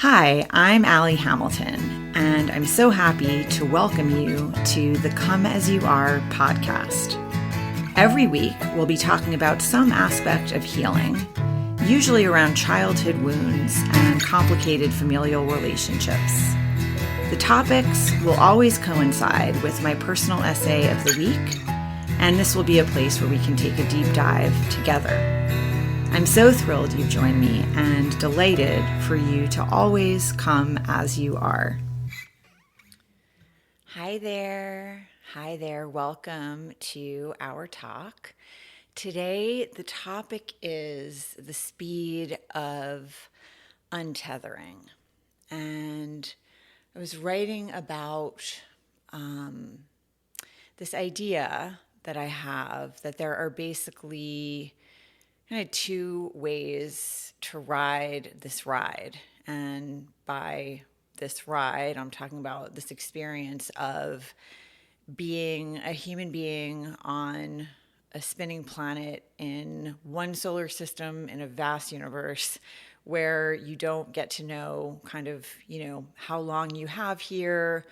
Hi, I'm Allie Hamilton, and I'm so happy to welcome you to the Come As You Are podcast. Every week, we'll be talking about some aspect of healing, usually around childhood wounds and complicated familial relationships. The topics will always coincide with my personal essay of the week, and this will be a place where we can take a deep dive together. I'm so thrilled you've joined me and delighted for you to always come as you are. Hi there. Welcome to our talk. Today, the topic is the speed of untethering. And I was writing about this idea that I have that there are basically kind of two ways to ride this ride. And by this ride, I'm talking about this experience of being a human being on a spinning planet in one solar system in a vast universe where you don't get to know how long you have here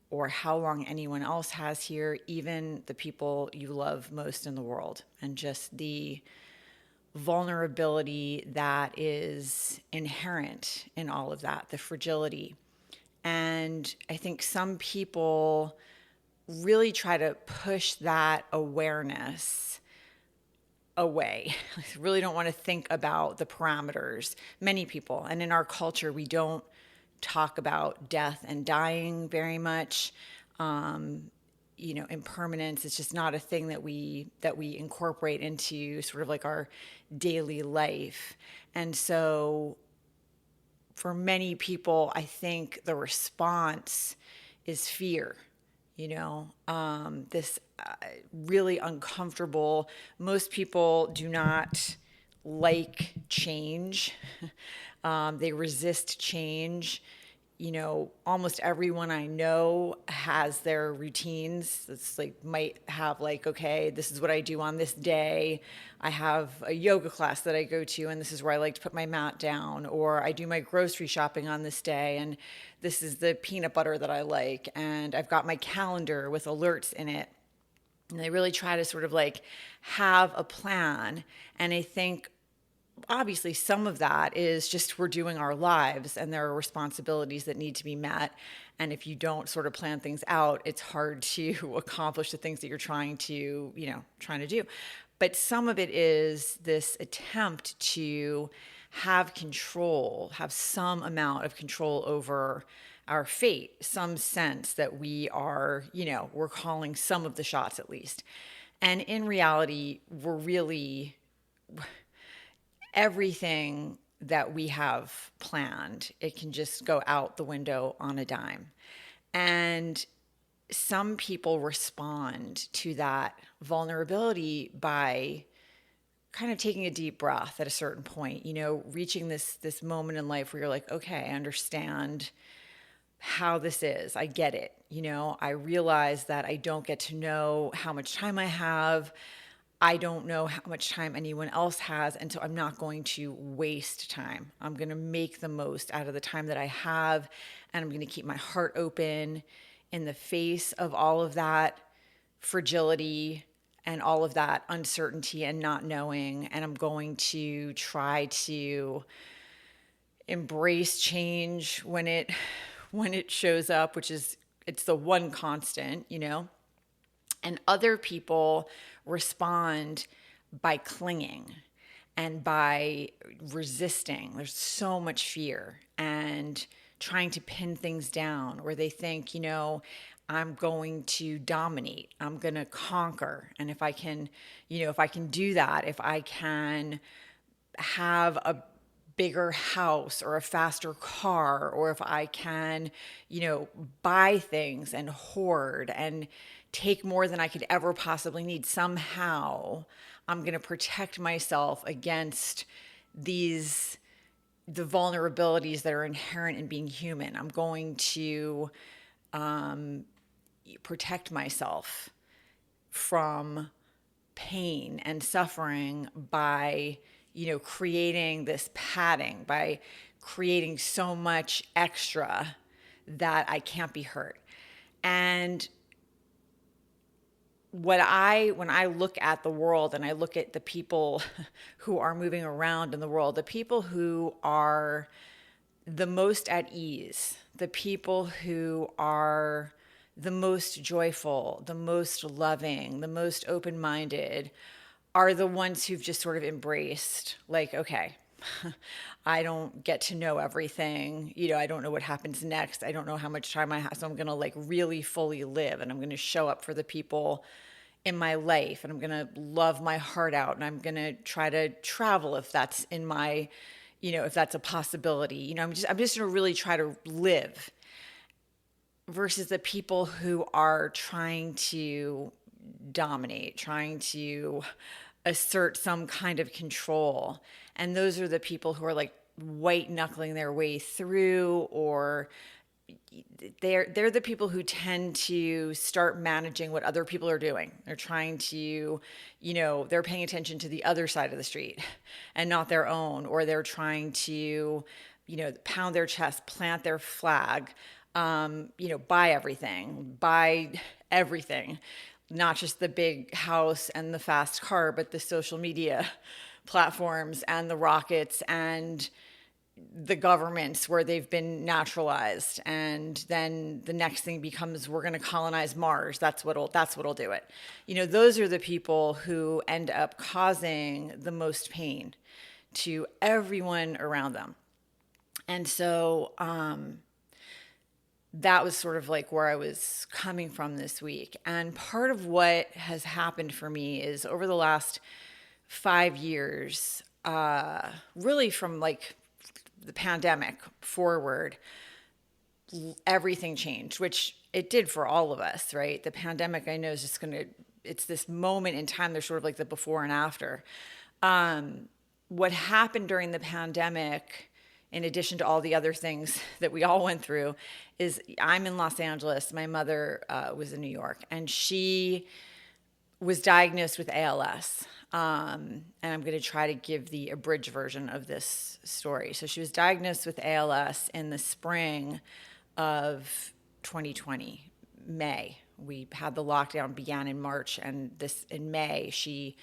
or how long anyone else has here, even the people you love most in the world, and just the vulnerability that is inherent in all of that, the fragility. And I think some people really try to push that awareness away. Really don't want to think about the parameters. Many people, and in our culture, we don't talk about death and dying very much. Impermanence is just not a thing that we incorporate into sort of like our daily life. And so for many people, I think the response is fear, this really uncomfortable. Most people do not like change. They resist change. Almost everyone I know has their routines. It's like, might have like, okay, this is what I do on this day. I have a yoga class that I go to, and this is where I like to put my mat down. Or I do my grocery shopping on this day, and this is the peanut butter that I like. And I've got my calendar with alerts in it. And they really try to sort of like have a plan. And I think obviously some of that is just we're doing our lives and there are responsibilities that need to be met. And if you don't sort of plan things out, it's hard to accomplish the things that you're trying to do. But some of it is this attempt to have control, have some amount of control over our fate, some sense that we are, we're calling some of the shots at least. And in reality, we're really everything that we have planned, it can just go out the window on a dime. And some people respond to that vulnerability by kind of taking a deep breath at a certain point, reaching this moment in life where you're like, okay, I understand how this is. I get it. I realize that I don't get to know how much time I have. I don't know how much time anyone else has, and so I'm not going to waste time. I'm going to make the most out of the time that I have, and I'm going to keep my heart open in the face of all of that fragility and all of that uncertainty and not knowing, and I'm going to try to embrace change when it shows up, it's the one constant, And other people respond by clinging and by resisting. There's so much fear and trying to pin things down, or they think, I'm going to dominate, I'm going to conquer. And if I can do that, if I can have a bigger house or a faster car, or if I can, buy things and hoard and take more than I could ever possibly need, somehow I'm going to protect myself against the vulnerabilities that are inherent in being human. I'm going to protect myself from pain and suffering by creating this padding, by creating so much extra that I can't be hurt. And when I look at the world and I look at the people who are moving around in the world, the people who are the most at ease, the people who are the most joyful, the most loving, the most open-minded, are the ones who've just sort of embraced, like, okay, I don't get to know everything. I don't know what happens next. I don't know how much time I have. So I'm going to like really fully live, and I'm going to show up for the people in my life, and I'm going to love my heart out, and I'm going to try to travel if that's in my, if that's a possibility. I'm just going to really try to live, versus the people who are trying to dominate, trying to assert some kind of control. And those are the people who are like white knuckling their way through, or they're the people who tend to start managing what other people are doing. They're trying to, they're paying attention to the other side of the street and not their own, or they're trying to, pound their chest, plant their flag, buy everything, not just the big house and the fast car, but the social media platforms and the rockets and the governments where they've been naturalized. And then the next thing becomes, we're going to colonize Mars. That's what'll do it. Those are the people who end up causing the most pain to everyone around them. And so, that was sort of like where I was coming from this week. And part of what has happened for me is over the last 5 years, really from like the pandemic forward, everything changed, which it did for all of us, right? The pandemic, I know, is just it's this moment in time. There's sort of like the before and after. What happened during the pandemic, in addition to all the other things that we all went through, is I'm in Los Angeles. My mother was in New York, and she was diagnosed with ALS. And I'm going to try to give the abridged version of this story. So she was diagnosed with ALS in the spring of 2020, May. We had the lockdown began in March, and in May, she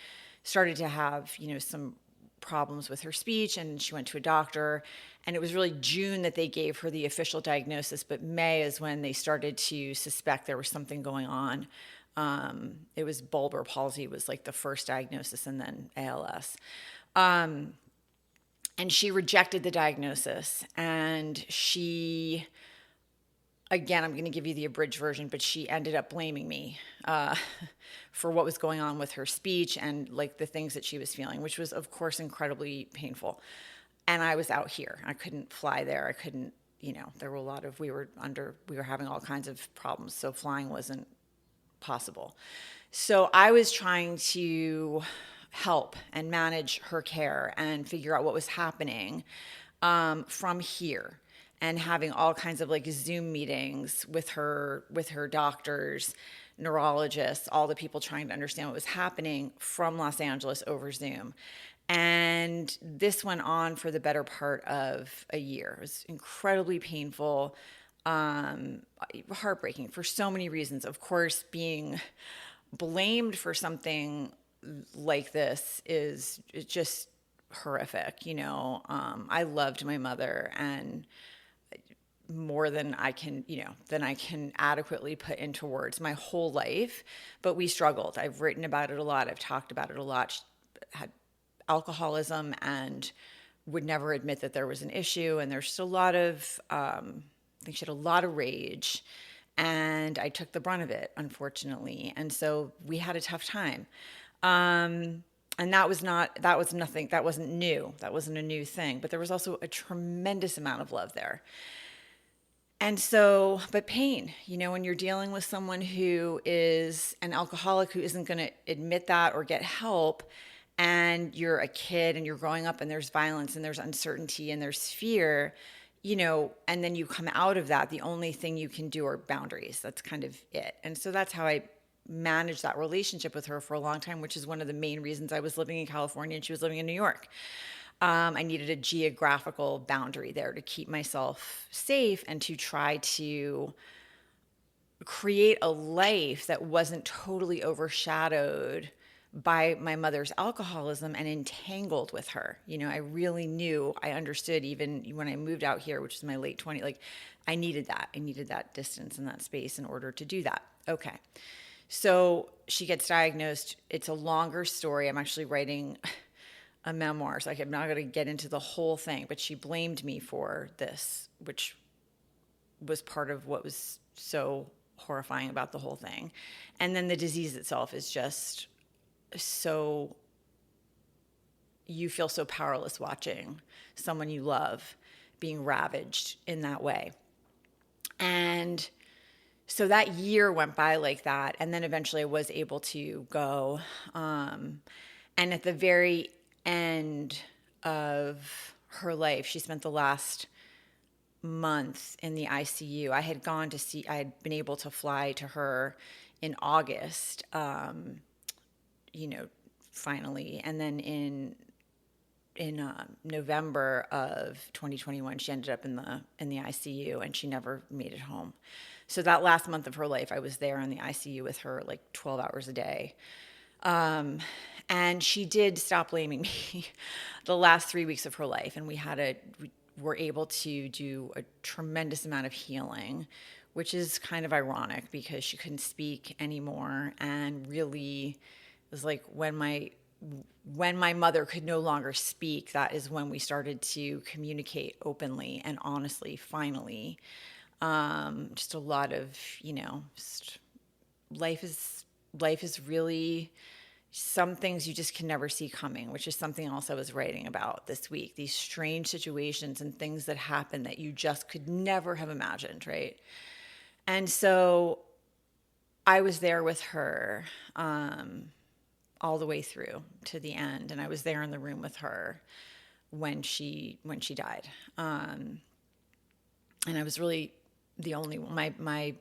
started to have, some problems with her speech, and she went to a doctor, and it was really June that they gave her the official diagnosis, but May is when they started to suspect there was something going on. It was bulbar palsy was like the first diagnosis, and then ALS. And she rejected the diagnosis, and she, again, I'm going to give you the abridged version, but she ended up blaming me for what was going on with her speech and like the things that she was feeling, which was, of course, incredibly painful. And I was out here. I couldn't fly there. I couldn't, there were we were having all kinds of problems. So flying wasn't possible. So I was trying to help and manage her care and figure out what was happening from here, and having all kinds of like Zoom meetings with her doctors, neurologists, all the people trying to understand what was happening from Los Angeles over Zoom. And this went on for the better part of a year. It was incredibly painful, heartbreaking for so many reasons. Of course, being blamed for something like this is just horrific. I loved my mother, and more than I can adequately put into words my whole life, but we struggled. I've written about it a lot. I've talked about it a lot. She had alcoholism and would never admit that there was an issue. And there's still a lot of, I think she had a lot of rage, and I took the brunt of it, unfortunately. And so we had a tough time. And that wasn't new. That wasn't a new thing, but there was also a tremendous amount of love there. And so, but pain, when you're dealing with someone who is an alcoholic, who isn't going to admit that or get help, and you're a kid and you're growing up and there's violence and there's uncertainty and there's fear, and then you come out of that, the only thing you can do are boundaries. That's kind of it. And so that's how I managed that relationship with her for a long time, which is one of the main reasons I was living in California and she was living in New York. I needed a geographical boundary there to keep myself safe and to try to create a life that wasn't totally overshadowed by my mother's alcoholism and entangled with her. I really knew, I understood even when I moved out here, which is my late 20s, like I needed that. I needed that distance and that space in order to do that. Okay. So she gets diagnosed. It's a longer story. I'm actually writing a memoir, so I'm not going to get into the whole thing, but she blamed me for this, which was part of what was so horrifying about the whole thing. And then the disease itself is just so, you feel so powerless watching someone you love being ravaged in that way. And so that year went by like that. And then eventually I was able to go. And at the very end of her life, she spent the last month in the ICU. I had been able to fly to her in August, finally. And then in November of 2021, she ended up in the ICU, and she never made it home. So that last month of her life, I was there in the ICU with her like 12 hours a day. And she did stop blaming me the last 3 weeks of her life. And we were able to do a tremendous amount of healing, which is kind of ironic because she couldn't speak anymore. And really, it was like when my mother could no longer speak, that is when we started to communicate openly and honestly, finally. Just a lot of, life is really some things you just can never see coming, which is something else I was writing about this week. These strange situations and things that happen that you just could never have imagined, right? And so I was there with her all the way through to the end, and I was there in the room with her when she died. And I was really the only one.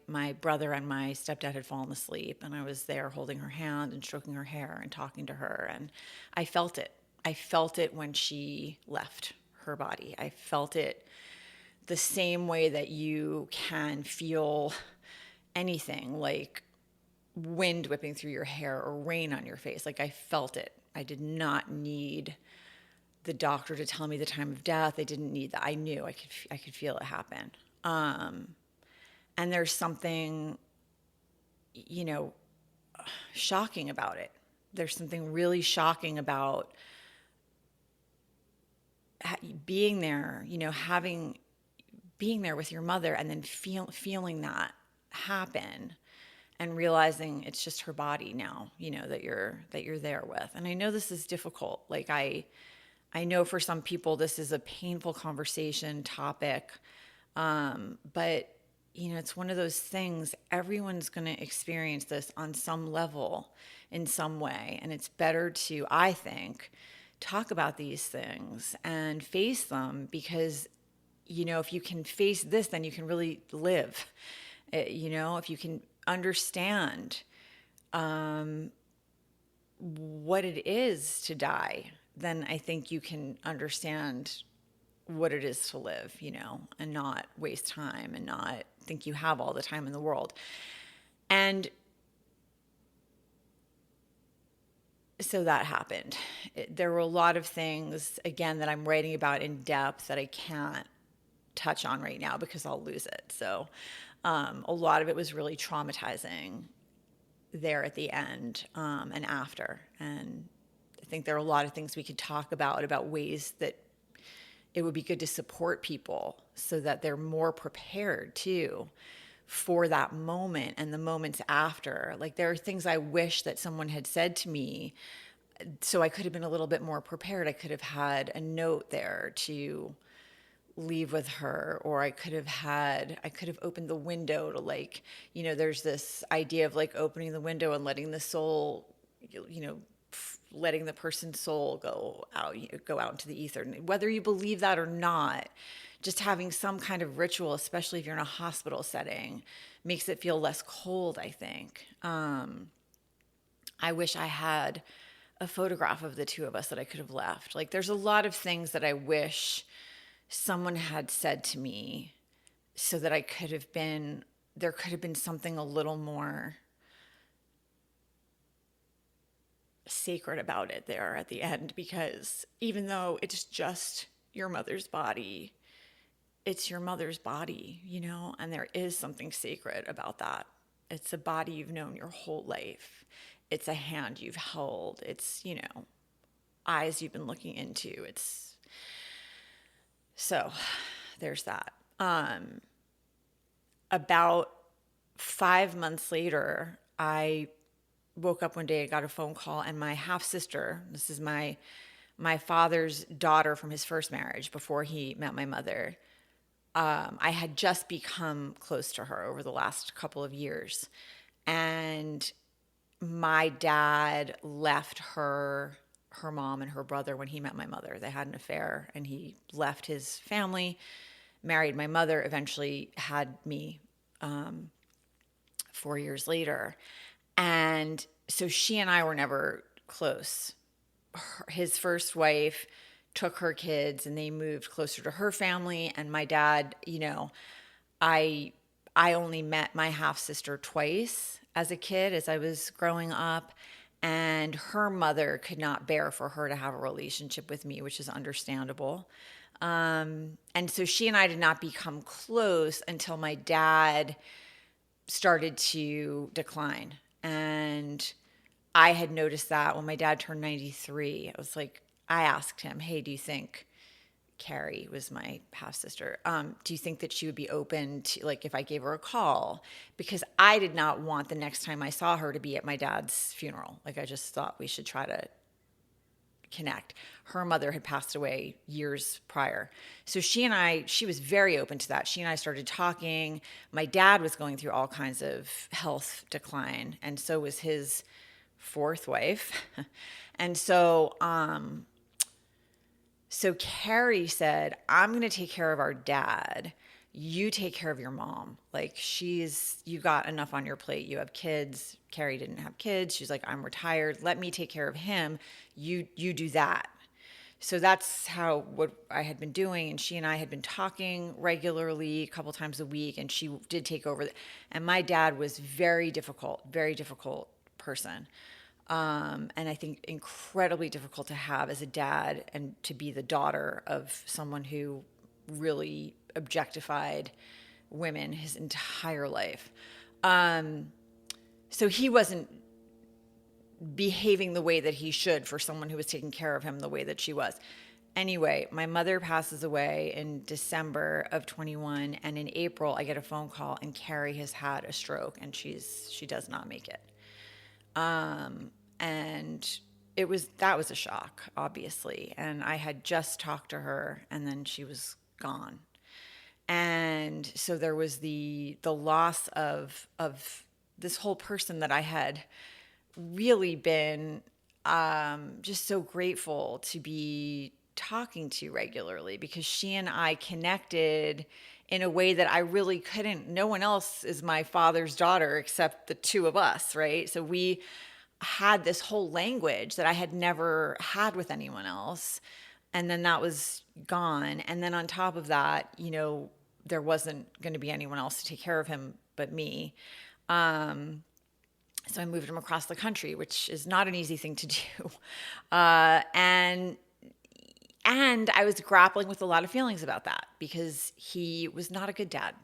My brother and my stepdad had fallen asleep, and I was there holding her hand and stroking her hair and talking to her, and I felt it. I felt it when she left her body. I felt it the same way that you can feel anything like wind whipping through your hair or rain on your face. Like I felt it. I did not need the doctor to tell me the time of death. I didn't need that. I knew I could feel it happen. And there's something, shocking about it. There's something really shocking about being there, being there with your mother and then feeling that happen and realizing it's just her body now, that you're there with. And I know this is difficult. Like I know for some people this is a painful conversation topic. But it's one of those things, everyone's going to experience this on some level in some way. And it's better to, I think, talk about these things and face them because, if you can face this, then you can really live. If you can understand what it is to die, then I think you can understand what it is to live, and not waste time and not think you have all the time in the world. And so that happened. There were a lot of things, again, that I'm writing about in depth that I can't touch on right now because I'll lose it. So a lot of it was really traumatizing there at the end and after. And I think there are a lot of things we could talk about ways that it would be good to support people so that they're more prepared too for that moment and the moments after. Like there are things I wish that someone had said to me so I could have been a little bit more prepared. I could have had a note there to leave with her, or I could have opened the window to there's this idea of like opening the window and letting the soul, letting the person's soul go out into the ether. And whether you believe that or not, just having some kind of ritual, especially if you're in a hospital setting, makes it feel less cold, I think. I wish I had a photograph of the two of us that I could have left. Like, there's a lot of things that I wish someone had said to me so that there could have been something a little more sacred about it there at the end, because even though it's just your mother's body, it's your mother's body, and there is something sacred about that. It's a body you've known your whole life. It's a hand you've held. It's, eyes you've been looking into. So there's that. About 5 months later, I woke up one day, I got a phone call, and my half sister, this is my father's daughter from his first marriage before he met my mother. I had just become close to her over the last couple of years. And my dad left her mom and her brother when he met my mother. They had an affair, and he left his family, married my mother, eventually had me 4 years later. And so she and I were never close. His first wife took her kids and they moved closer to her family. And my dad, I only met my half sister twice as a kid as I was growing up. And her mother could not bear for her to have a relationship with me, which is understandable. And so she and I did not become close until my dad started to decline. And I had noticed that when my dad turned 93. I asked him, hey, do you think Carrie was my half sister? Do you think that she would be open to, like, if I gave her a call? Because I did not want the next time I saw her to be at my dad's funeral. Like, I just thought we should try to connect. Her mother had passed away years prior. So she was very open to that. She and I started talking. My dad was going through all kinds of health decline, and so was his fourth wife. And so Carrie said, I'm going to take care of our dad. You take care of your mom. Like, you got enough on your plate. You have kids. Carrie didn't have kids. She's like, I'm retired. Let me take care of him. You do that. So that's what I had been doing. And she and I had been talking regularly, a couple times a week. And she did take over. And my dad was very difficult person. And I think incredibly difficult to have as a dad, and to be the daughter of someone who really objectified women his entire life. So he wasn't behaving the way that he should for someone who was taking care of him the way that she was. Anyway, my mother passes away in December of 21, and in April I get a phone call, and Carrie has had a stroke, and she does not make it. And that was a shock, obviously. And I had just talked to her, and then she was gone. And so there was the loss of this whole person that I had really been just so grateful to be talking to regularly, because she and I connected in a way that I really couldn't. No one else is my father's daughter except the two of us, right? So we had this whole language that I had never had with anyone else. And then that was gone. And then on top of that, there wasn't going to be anyone else to take care of him but me. So I moved him across the country, which is not an easy thing to do. And I was grappling with a lot of feelings about that, because he was not a good dad.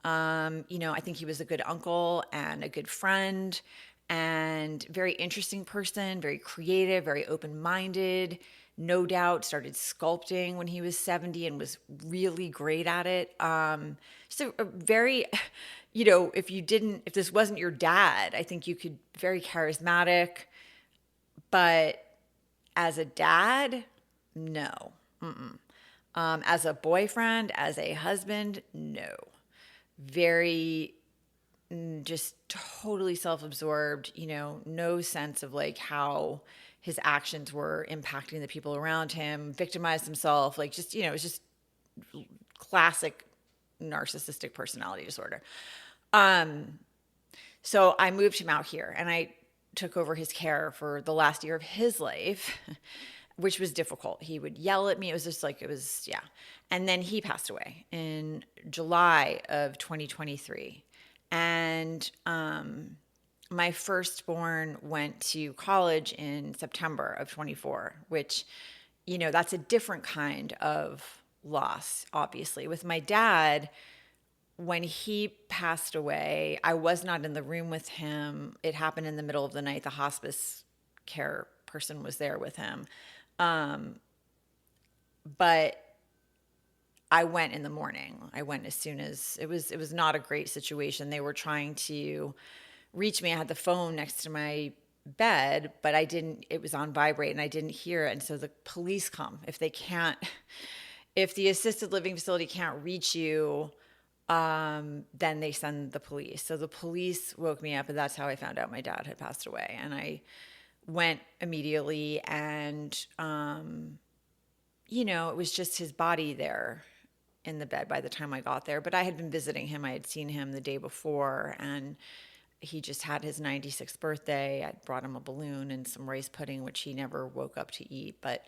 I think he was a good uncle and a good friend, and very interesting person, very creative, very open-minded, no doubt started sculpting when he was 70 and was really great at it. So a very, if this wasn't your dad, I think you could, very charismatic, but as a dad, no. As a boyfriend, as a husband, no. Very just totally self-absorbed, no sense of like how his actions were impacting the people around him, victimized himself, like just, it was just classic narcissistic personality disorder. So I moved him out here, and I took over his care for the last year of his life, which was difficult. He would yell at me. It was just like, it was, yeah. And then he passed away in July of 2023. And my firstborn went to college in September of 24, which, that's a different kind of loss, obviously. With my dad, when he passed away, I was not in the room with him. It happened in the middle of the night. The hospice care person was there with him. But I went in the morning. I went as soon as it was not a great situation. They were trying to reach me. I had the phone next to my bed, but it was on vibrate and I didn't hear it. And so the police come. If the assisted living facility can't reach you, then they send the police. So the police woke me up, and that's how I found out my dad had passed away. And I went immediately, and it was just his body there in the bed by the time I got there. But I had been visiting him. I had seen him the day before, and he just had his 96th birthday. I brought him a balloon and some rice pudding, which he never woke up to eat. But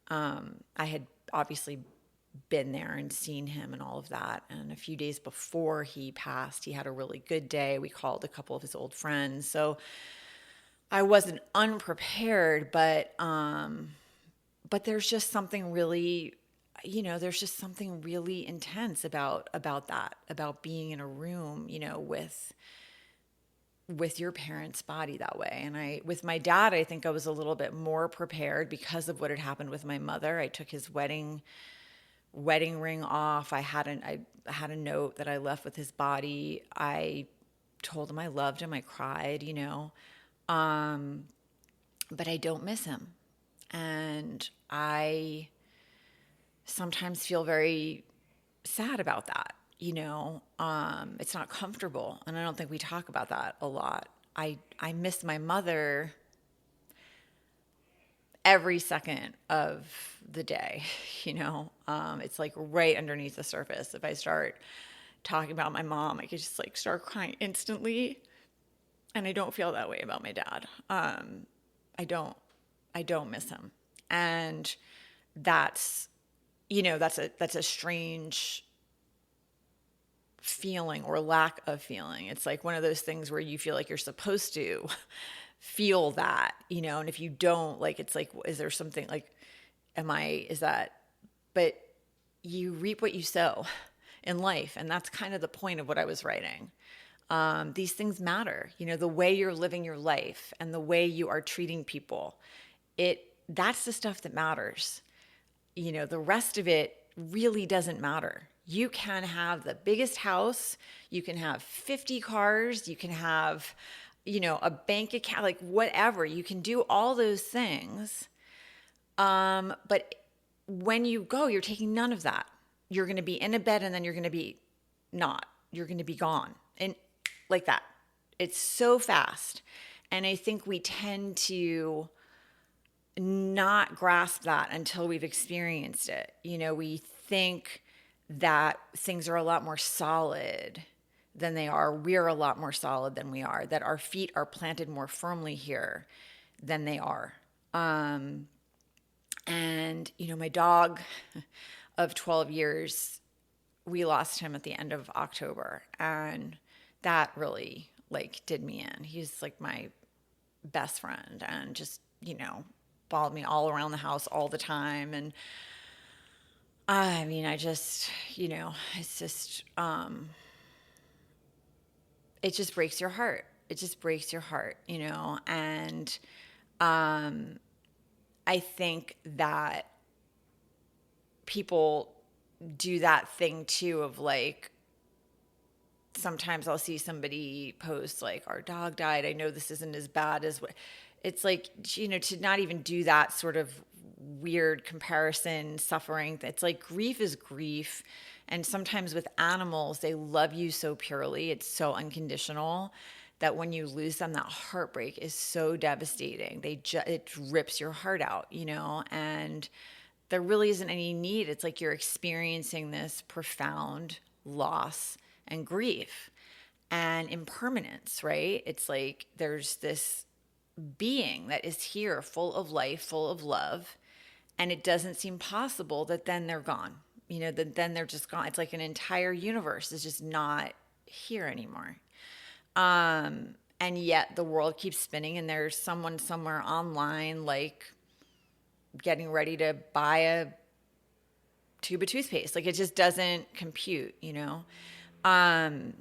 I had obviously been there and seen him and all of that. And a few days before he passed, he had a really good day. We called a couple of his old friends. So I wasn't unprepared, but there's just something really, there's just something really intense about that, about being in a room, with your parents' body that way. And with my dad, I think I was a little bit more prepared because of what had happened with my mother. I took his wedding ring off. I had a note that I left with his body. I told him I loved him. I cried, but I don't miss him. And I sometimes feel very sad about that. It's not comfortable. And I don't think we talk about that a lot. I miss my mother every second of the day, it's like right underneath the surface. If I start talking about my mom, I could just like start crying instantly. And I don't feel that way about my dad. I don't miss him. And that's a strange feeling or lack of feeling. It's like one of those things where you feel like you're supposed to feel that, and if you don't, like, it's like, is there something like, but you reap what you sow in life. And that's kind of the point of what I was writing. These things matter, the way you're living your life and the way you are treating people. That's the stuff that matters. The rest of it really doesn't matter. You can have the biggest house, you can have 50 cars, you can have, a bank account, like whatever. You can do all those things. But when you go, you're taking none of that. You're going to be in a bed and then you're going to be not. You're going to be gone. And like that. It's so fast. And I think we tend to not grasp that until we've experienced it. We think that things are a lot more solid than they are. We're a lot more solid than we are, that our feet are planted more firmly here than they are. And, my dog of 12 years, we lost him at the end of October. And that really did me in. He's like my best friend and just, followed me all around the house all the time. And I just, it's just, it just breaks your heart. It just breaks your heart, and I think that people do that thing too of sometimes I'll see somebody post our dog died. I know this isn't as bad as what it's to not even do that sort of weird comparison suffering. It's grief is grief. And sometimes with animals, they love you so purely. It's so unconditional that when you lose them, that heartbreak is so devastating. It rips your heart out, and there really isn't any need. It's like you're experiencing this profound loss and grief and impermanence, right? It's like there's this being that is here, full of life, full of love. And it doesn't seem possible that then they're gone. That then they're just gone. It's like an entire universe is just not here anymore. And yet the world keeps spinning, and there's someone somewhere online, like getting ready to buy a tube of toothpaste. Like, it just doesn't compute. And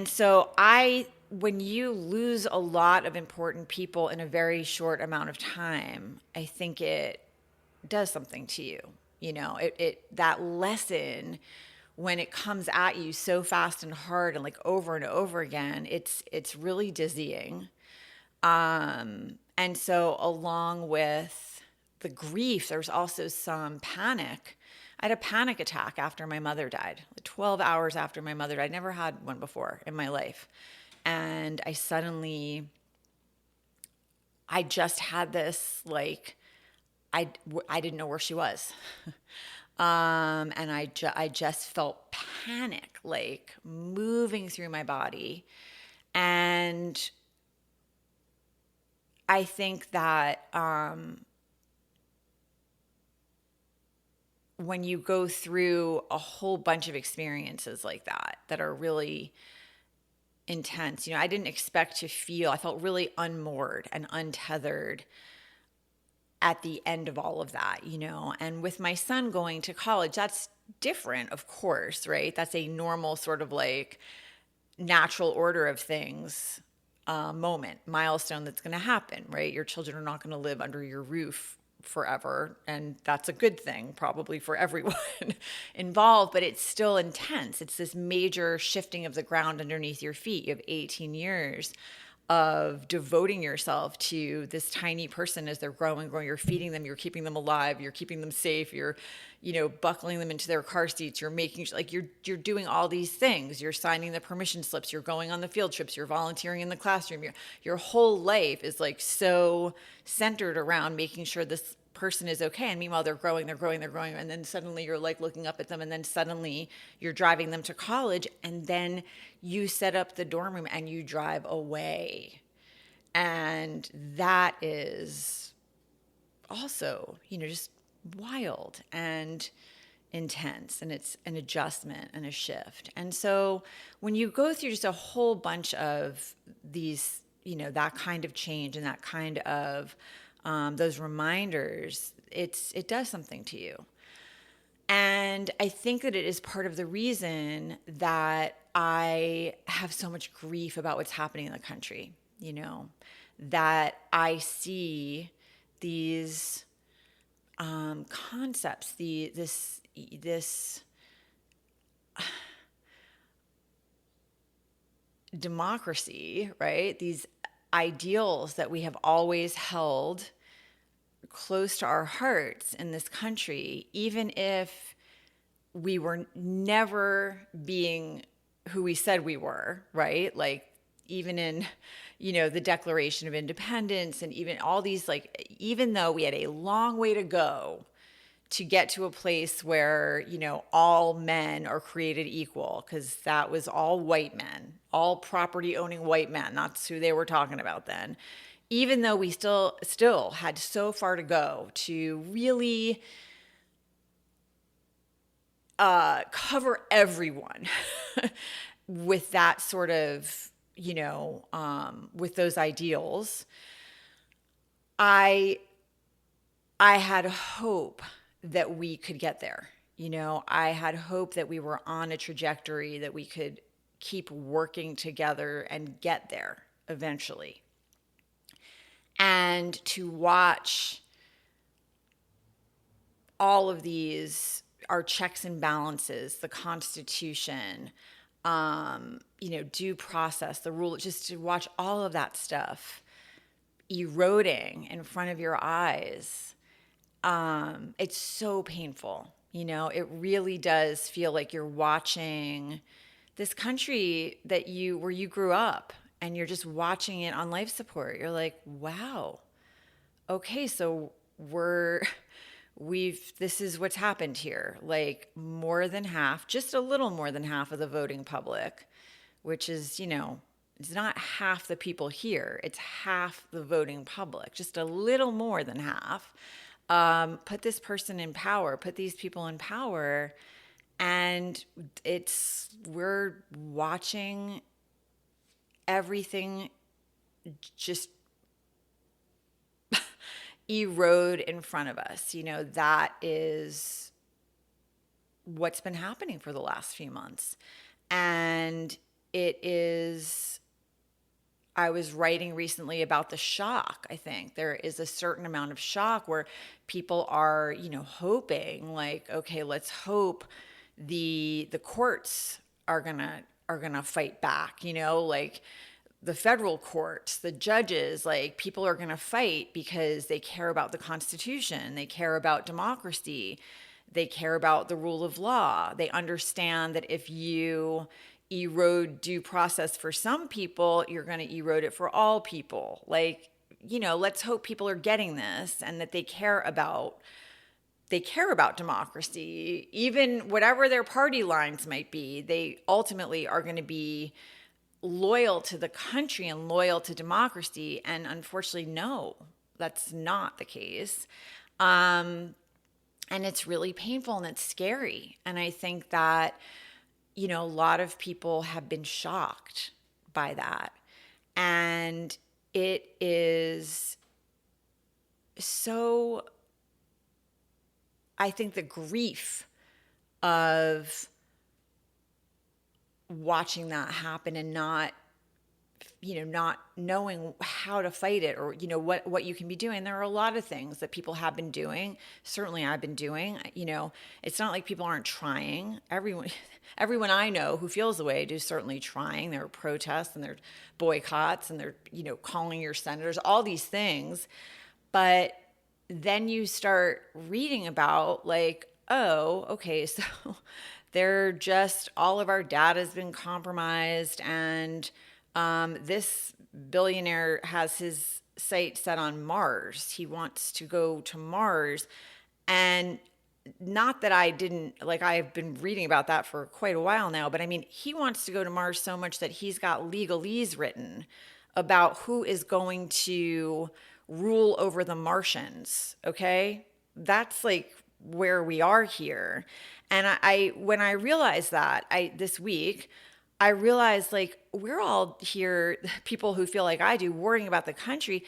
so when you lose a lot of important people in a very short amount of time, I think it does something to you. That lesson, when it comes at you so fast and hard and like over and over again, it's really dizzying. And so along with the grief, there's also some panic. I had a panic attack after my mother died, 12 hours after my mother died. I never had one before in my life. And I just had this, like, I didn't know where she was. And I just felt panic, like, moving through my body. And I think that when you go through a whole bunch of experiences like that are really intense, I didn't expect to feel, I felt really unmoored and untethered at the end of all of that, and with my son going to college, that's different, of course, right? That's a normal sort of like natural order of things, milestone that's going to happen, right? Your children are not going to live under your roof forever, and that's a good thing probably for everyone involved, but it's still intense. It's this major shifting of the ground underneath your feet. You have 18 years of devoting yourself to this tiny person as they're growing. You're feeding them, you're keeping them alive, you're keeping them safe, you're buckling them into their car seats, you're making like you're doing all these things, you're signing the permission slips, you're going on the field trips, you're volunteering in the classroom, your whole life is like so centered around making sure this person is okay. And meanwhile, they're growing, and then suddenly you're like looking up at them, and then suddenly you're driving them to college, and then you set up the dorm room and you drive away. And that is also, just wild and intense, and it's an adjustment and a shift. And so when you go through just a whole bunch of these, that kind of change and that kind of those reminders, it does something to you. And I think that it is part of the reason that I have so much grief about what's happening in the country, that I see these concepts, this democracy, right? These ideals that we have always held close to our hearts in this country, even if we were never being who we said we were, right? Like, even in, the Declaration of Independence, and even all these, like, even though we had a long way to go to get to a place where, all men are created equal, because that was all white men, all property owning white men. That's who they were talking about then. Even though we still had so far to go to really cover everyone with that sort of, with those ideals, I had hope that we could get there. I had hope that we were on a trajectory that we could keep working together and get there eventually. And to watch all of these, our checks and balances, the Constitution, due process, the rule, just to watch all of that stuff eroding in front of your eyes, it's so painful. It really does feel like you're watching this country where you grew up, and you're just watching it on life support. You're like, wow, okay, so this is what's happened here. Like, more than half, just a little more than half of the voting public, which is, It's not half the people here. It's half the voting public, just a little more than half. Put this person in power, put these people in power. And we're watching everything just erode in front of us. That is what's been happening for the last few months. And I was writing recently about the shock. I think there is a certain amount of shock where people are, hoping, like, okay, let's hope the courts are gonna fight back, like the federal courts, the judges, like people are gonna fight because they care about the Constitution, they care about democracy, they care about the rule of law. They understand that if you erode due process for some people, you're going to erode it for all people. Like, let's hope people are getting this and that they care about democracy. Even whatever their party lines might be, they ultimately are going to be loyal to the country and loyal to democracy. And unfortunately, no, that's not the case. And it's really painful and it's scary. And I think that, a lot of people have been shocked by that. And it is so, I think the grief of watching that happen and not knowing how to fight it, or, what you can be doing. There are a lot of things that people have been doing. Certainly I've been doing, it's not like people aren't trying. Everyone I know who feels the way is certainly trying. There are protests and there are boycotts and they're, calling your senators, all these things. But then you start reading about like, oh, okay, so all of our data has been compromised, and this billionaire has his sight set on Mars. He wants to go to Mars. And not that I've been reading about that for quite a while now, but I mean, he wants to go to Mars so much that he's got legalese written about who is going to rule over the Martians. Okay. That's like where we are here. And when I realized that this week, I realized like we're all here, people who feel like I do, worrying about the country.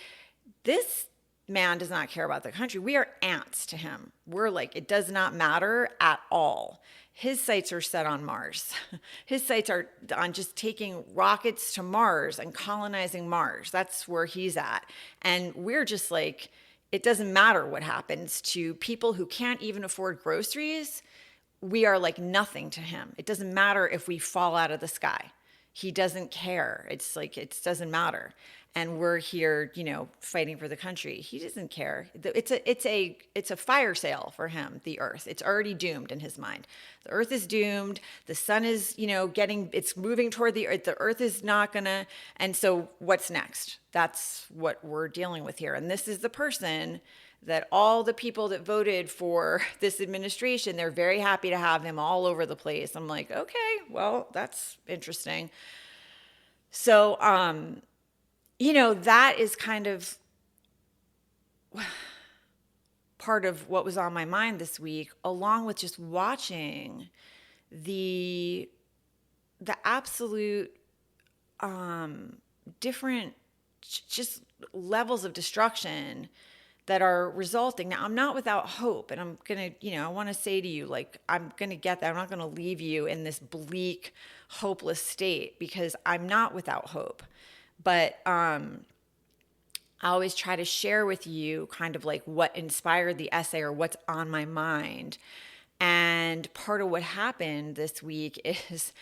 This man does not care about the country. We are ants to him. We're like, it does not matter at all. His sights are set on Mars. His sights are on just taking rockets to Mars and colonizing Mars. That's where he's at. And we're just like, it doesn't matter what happens to people who can't even afford groceries. We are like nothing to him. It doesn't matter if we fall out of the sky. He doesn't care. It's like, it doesn't matter. And we're here, fighting for the country. He doesn't care. It's a fire sale for him, the earth. It's already doomed in his mind. The earth is doomed. The sun is, it's moving toward the earth. The earth is not gonna. And so what's next? That's what we're dealing with here. And this is the person that all the people that voted for this administration, they're very happy to have him all over the place. I'm like, okay, well, that's interesting. So, that is kind of part of what was on my mind this week, along with just watching the absolute different just levels of destruction that are resulting. Now, I'm not without hope, and I'm going to, I want to say to you, like, I'm going to get that. I'm not going to leave you in this bleak, hopeless state, because I'm not without hope. But I always try to share with you kind of like what inspired the essay or what's on my mind. And part of what happened this week is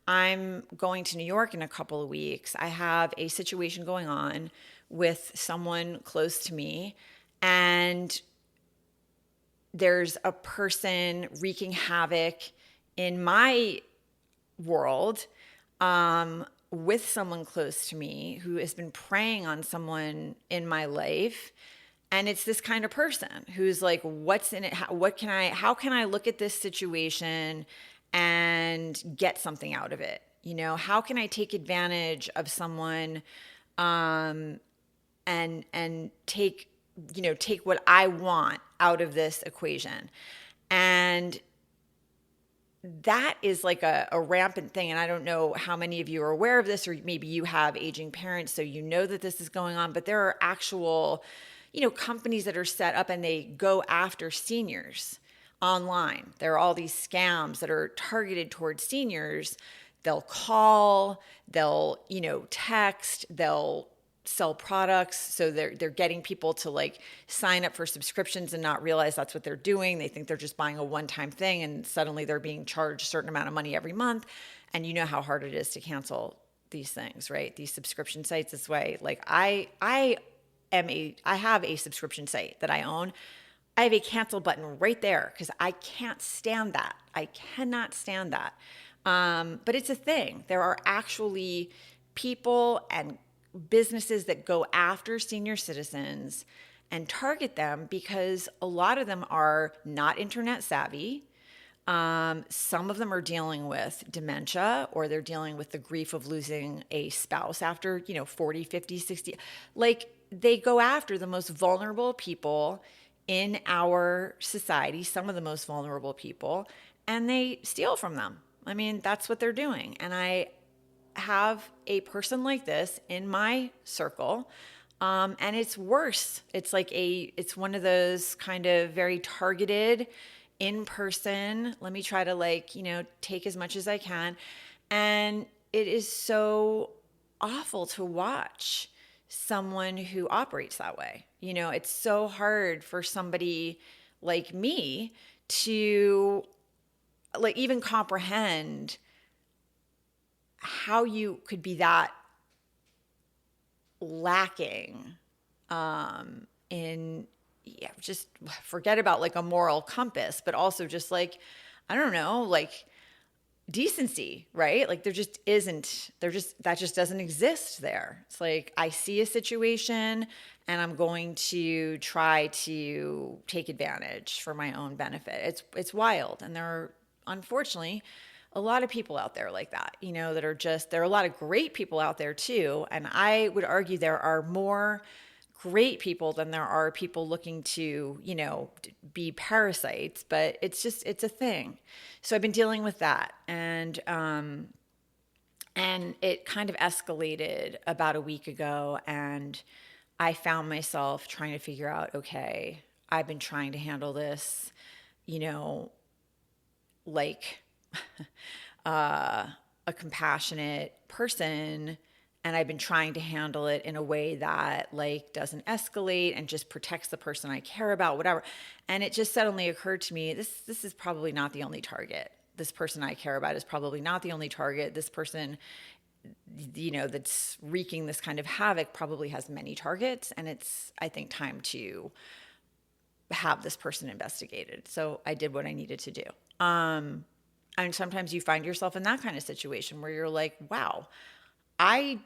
I'm going to New York in a couple of weeks. I have a situation going on with someone close to me, and there's a person wreaking havoc in my world with someone close to me who has been preying on someone in my life. And it's this kind of person who's like, what's in it? How can I look at this situation and get something out of it? How can I take advantage of someone, and take what I want out of this equation? And that is like a rampant thing. And I don't know how many of you are aware of this, or maybe you have aging parents, so you know that this is going on, but there are actual, companies that are set up and they go after seniors online. There are all these scams that are targeted towards seniors. They'll call, they'll, text, they'll sell products. So they're getting people to like sign up for subscriptions and not realize that's what they're doing. They think they're just buying a one-time thing, and suddenly they're being charged a certain amount of money every month. And you know how hard it is to cancel these things, right? These subscription sites this way. Like I have a subscription site that I own. I have a cancel button right there because I can't stand that. I cannot stand that. But it's a thing. There are actually people and businesses that go after senior citizens and target them because a lot of them are not internet savvy. Some of them are dealing with dementia, or they're dealing with the grief of losing a spouse after, 40, 50, 60. Like, they go after the most vulnerable people in our society, some of the most vulnerable people, and they steal from them. I mean, that's what they're doing. And I have a person like this in my circle. And it's worse. It's one of those kind of very targeted in person. Let me try to take as much as I can. And it is so awful to watch someone who operates that way. It's so hard for somebody like me to even comprehend how you could be that lacking in just forget about a moral compass, but also just I don't know, decency, right? That just doesn't exist there. It's I see a situation and I'm going to try to take advantage for my own benefit. It's wild. And there are, unfortunately, a lot of people out there like that, there are a lot of great people out there too. And I would argue there are more great people than there are people looking to, be parasites, but it's a thing. So I've been dealing with that. And it kind of escalated about a week ago, and I found myself trying to figure out, okay, I've been trying to handle this, like a compassionate person, and I've been trying to handle it in a way that doesn't escalate and just protects the person I care about, whatever. And it just suddenly occurred to me, this is probably not the only target. This person I care about is probably not the only target. This person, that's wreaking this kind of havoc probably has many targets, and it's, I think, time to have this person investigated. So I did what I needed to do. And sometimes you find yourself in that kind of situation where you're like, wow, I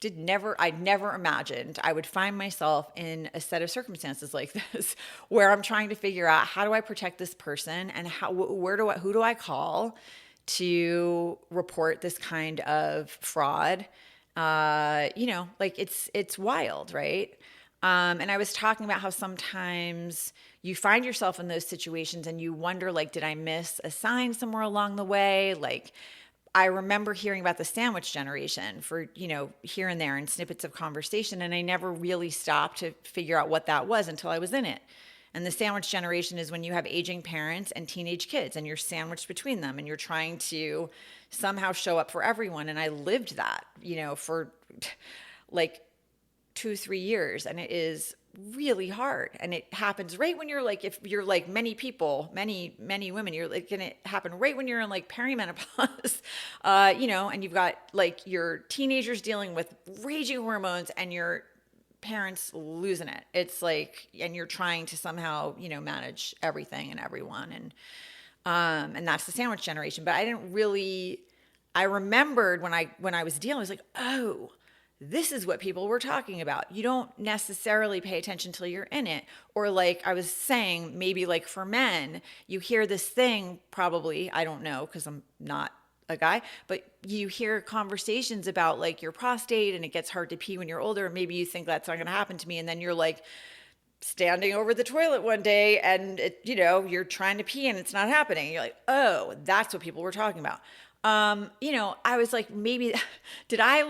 never imagined I would find myself in a set of circumstances like this, where I'm trying to figure out, how do I protect this person, and who do I call to report this kind of fraud? It's wild, right? And I was talking about how sometimes you find yourself in those situations and you wonder, did I miss a sign somewhere along the way? I remember hearing about the sandwich generation for, here and there in snippets of conversation, and I never really stopped to figure out what that was until I was in it. And the sandwich generation is when you have aging parents and teenage kids, and you're sandwiched between them, and you're trying to somehow show up for everyone. And I lived that, for 2-3 years, and it is really hard. And it happens right when you're if you're many people, many women, you're gonna happen right when you're in perimenopause, and you've got your teenagers dealing with raging hormones and your parents losing it. It's and you're trying to somehow, manage everything and everyone. And that's the sandwich generation. But I remembered when I was dealing, I was oh, this is what people were talking about. You don't necessarily pay attention till you're in it. Or I was saying, maybe for men, you hear this thing, probably, I don't know, because I'm not a guy, but you hear conversations about like your prostate and it gets hard to pee when you're older. Maybe you think that's not going to happen to me. And then you're like standing over the toilet one day and you're trying to pee and it's not happening. You're like, oh, that's what people were talking about. I was like, maybe did I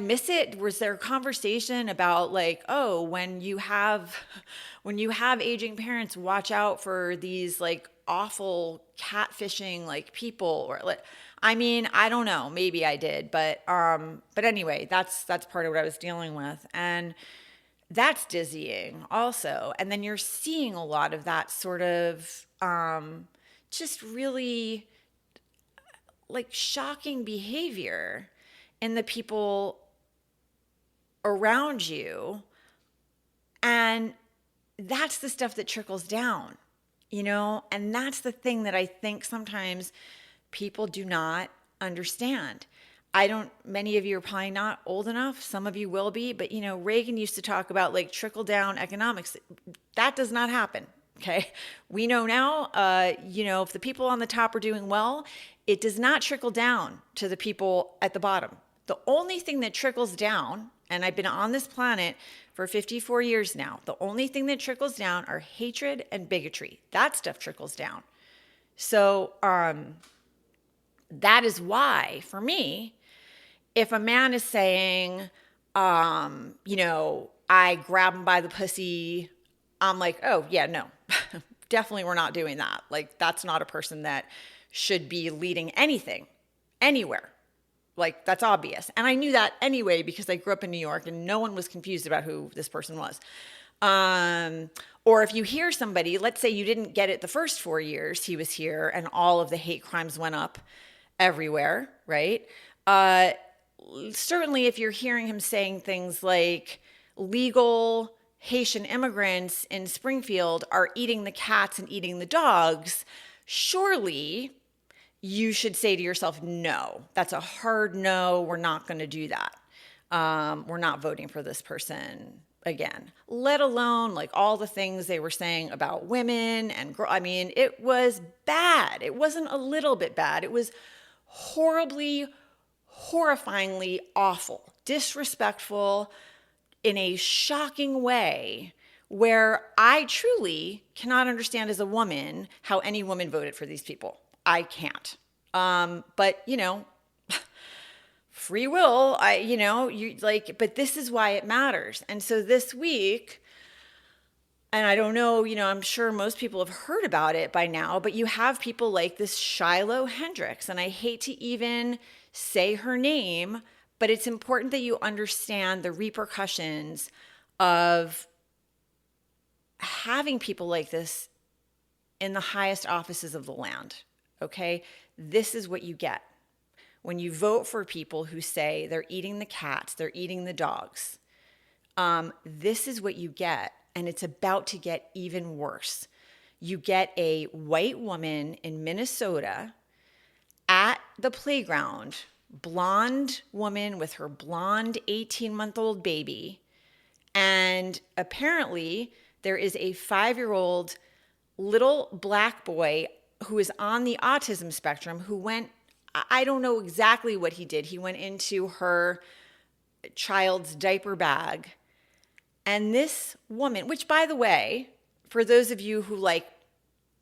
miss it? Was there a conversation about like, oh, when you have aging parents, watch out for these like awful catfishing like people, or like, I mean, I don't know, maybe I did, but anyway, that's part of what I was dealing with. And that's dizzying also. And then you're seeing a lot of that sort of just really like shocking behavior in the people around you. And that's the stuff that trickles down, and that's the thing that I think sometimes people do not understand. Many of you are probably not old enough. Some of you will be, but Reagan used to talk about like trickle down economics. That does not happen. Okay. We know now, if the people on the top are doing well, it does not trickle down to the people at the bottom. The only thing that trickles down, and I've been on this planet for 54 years now, the only thing that trickles down are hatred and bigotry. That stuff trickles down. So, that is why, for me, if a man is saying, I grab him by the pussy, I'm like, oh, yeah, no, definitely we're not doing that. Like, that's not a person that should be leading anything, anywhere. Like, that's obvious. And I knew that anyway because I grew up in New York and no one was confused about who this person was. Or if you hear somebody, let's say you didn't get it the first 4 years he was here and all of the hate crimes went up everywhere, right? Certainly if you're hearing him saying things like legal Haitian immigrants in Springfield are eating the cats and eating the dogs, surely you should say to yourself, no, that's a hard no. We're not going to do that. We're not voting for this person again, let alone like all the things they were saying about women and girls. I mean, it was bad. It wasn't a little bit bad. It was horribly, horrifyingly awful, disrespectful in a shocking way where I truly cannot understand as a woman how any woman voted for these people. I can't. But free will, but this is why it matters. And so this week, and I don't know, I'm sure most people have heard about it by now, but you have people like this Shiloh Hendricks, and I hate to even say her name, but it's important that you understand the repercussions of having people like this in the highest offices of the land. Okay, this is what you get when you vote for people who say they're eating the cats, they're eating the dogs. This is what you get, and it's about to get even worse. You get a white woman in Minnesota at the playground, blonde woman with her blonde 18-month-old baby, and apparently there is a 5-year-old little black boy who is on the autism spectrum who went, I don't know exactly what he did. He went into her child's diaper bag. And this woman, which by the way, for those of you who like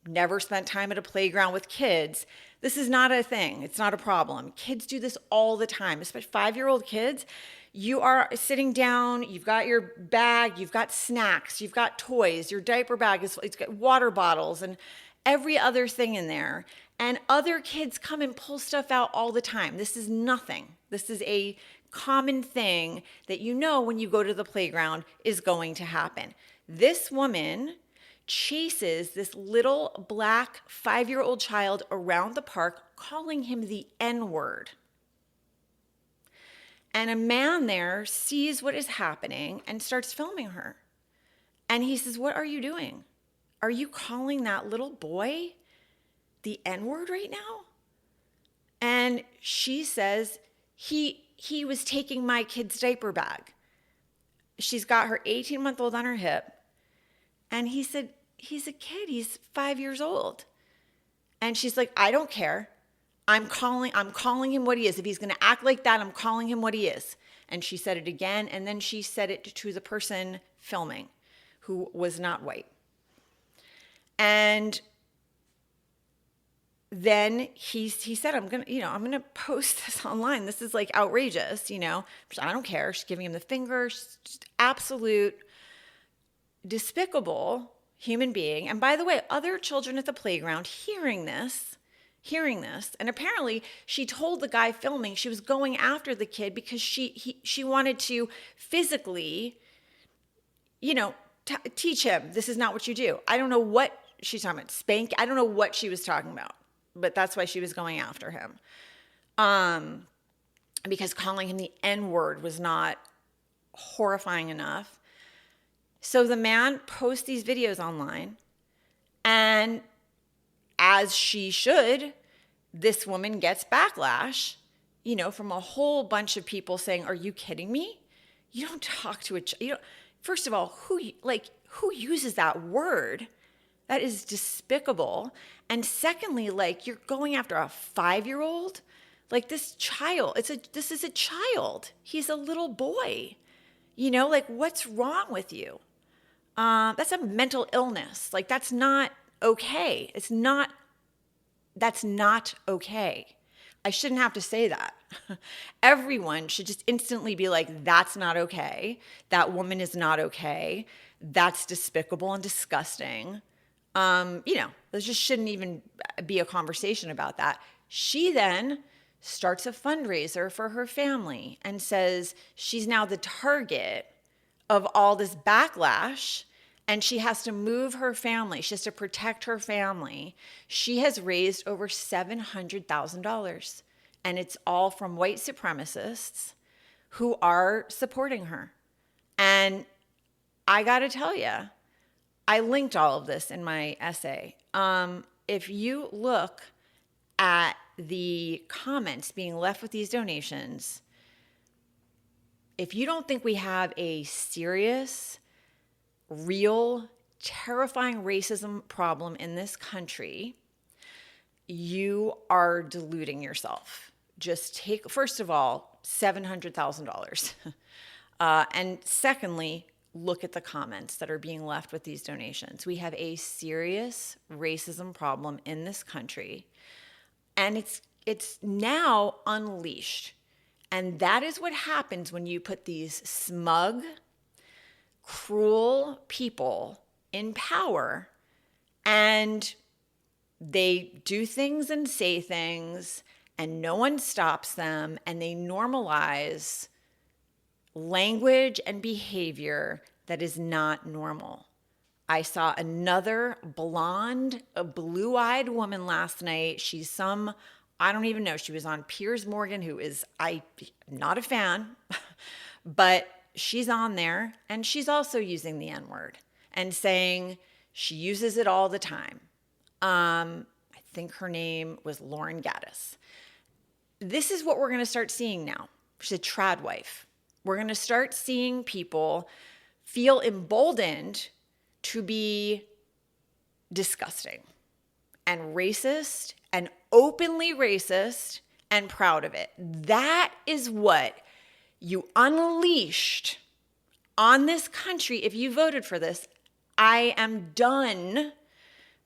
never spent time at a playground with kids, this is not a thing. It's not a problem. Kids do this all the time, especially 5-year-old kids. You are sitting down, you've got your bag, you've got snacks, you've got toys, your diaper bag it's got water bottles and every other thing in there. And other kids come and pull stuff out all the time. This is nothing. This is a common thing that when you go to the playground is going to happen. This woman chases this little black 5-year-old child around the park, calling him the N-word. And a man there sees what is happening and starts filming her. And he says, "What are you doing? Are you calling that little boy the N-word right now?" And she says, he was taking my kid's diaper bag. She's got her 18-month-old on her hip. And he said, he's a kid. He's 5 years old. And she's like, "I don't care. I'm calling him what he is. If he's going to act like that, I'm calling him what he is. And she said it again. And then she said it to the person filming, who was not white. And then he said, I'm going to post this online. This is like outrageous, I don't care. She's giving him the finger. She's just absolute despicable human being. And by the way, other children at the playground hearing this, and apparently she told the guy filming she was going after the kid because she wanted to physically, teach him this is not what you do. I don't know what she's talking about. Spank. I don't know what she was talking about, but that's why she was going after him. Because calling him the N-word was not horrifying enough. So the man posts these videos online, and as she should, this woman gets backlash, from a whole bunch of people saying, "Are you kidding me? You don't talk to a child. First of all, who uses that word? That is despicable. And secondly, you're going after a 5-year-old, this child. This is a child. He's a little boy. What's wrong with you? That's a mental illness. That's not okay. That's not okay. I shouldn't have to say that. Everyone should just instantly be like, that's not okay. That woman is not okay. That's despicable and disgusting. There just shouldn't even be a conversation about that. She then starts a fundraiser for her family and says she's now the target of all this backlash, and she has to move her family. She has to protect her family. She has raised over $700,000, and it's all from white supremacists who are supporting her. And I got to tell you, I linked all of this in my essay. If you look at the comments being left with these donations, if you don't think we have a serious, real, terrifying racism problem in this country, you are deluding yourself. Just take, first of all, $700,000. And secondly, look at the comments that are being left with these donations. We have a serious racism problem in this country, and it's now unleashed. And that is what happens when you put these smug, cruel people in power, and they do things and say things, and no one stops them, and they normalize language and behavior that is not normal. I saw another blonde, blue-eyed woman last night. She's I don't even know. She was on Piers Morgan, who is, I'm not a fan, but she's on there, and she's also using the N-word and saying she uses it all the time. I think her name was Lauren Gaddis. This is what we're going to start seeing now. She's a trad wife. We're going to start seeing people feel emboldened to be disgusting and racist and openly racist and proud of it. That is what you unleashed on this country. If you voted for this, I am done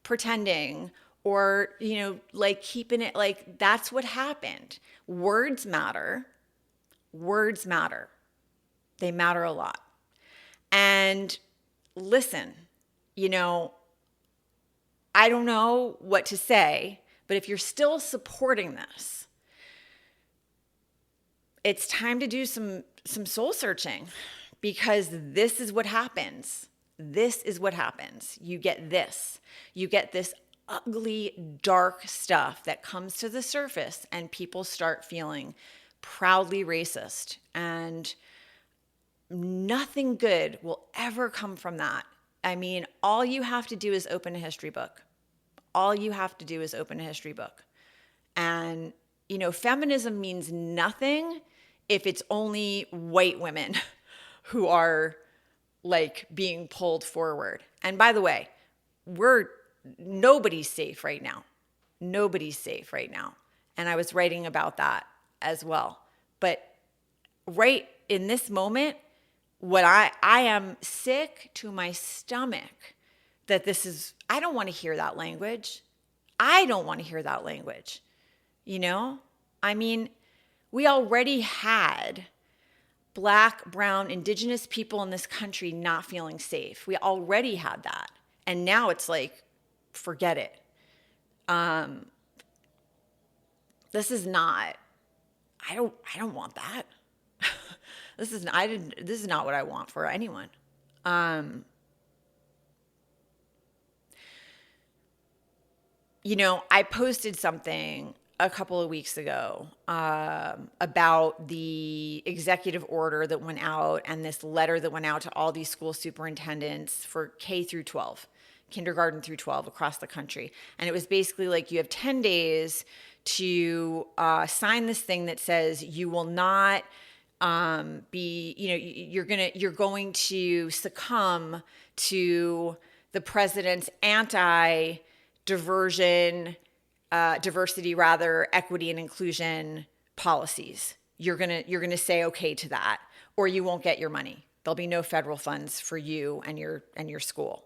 pretending or, keeping it that's what happened. Words matter. Words matter. They matter a lot. And listen, I don't know what to say, but if you're still supporting this, it's time to do some soul searching, because this is what happens. This is what happens. You get this ugly, dark stuff that comes to the surface, and people start feeling proudly racist, and nothing good will ever come from that. I mean, all you have to do is open a history book. All you have to do is open a history book. And, feminism means nothing if it's only white women who are being pulled forward. And by the way, nobody's safe right now. Nobody's safe right now. And I was writing about that as well. But right in this moment, what I am sick to my stomach that this is, I don't want to hear that language. I don't want to hear that language. You know? I mean, we already had Black, brown, indigenous people in this country not feeling safe. We already had that. And now it's like, forget it. This is not, I don't want that. This is not what I want for anyone. I posted something a couple of weeks ago about the executive order that went out and this letter that went out to all these school superintendents for K through 12, kindergarten through 12 across the country. And it was basically like you have 10 days to sign this thing that says you will not you're going to succumb to the president's diversity rather, equity and inclusion policies. You're gonna say okay to that, or you won't get your money. There'll be no federal funds for you and your school.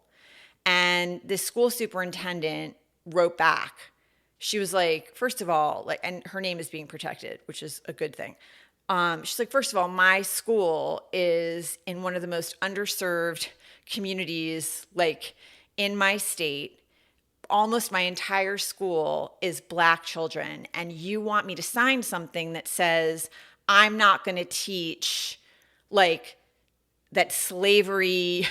And the school superintendent wrote back. She was like, first of all, and her name is being protected, which is a good thing. She's like, first of all, my school is in one of the most underserved communities, in my state. Almost my entire school is Black children, and you want me to sign something that says I'm not going to teach that slavery,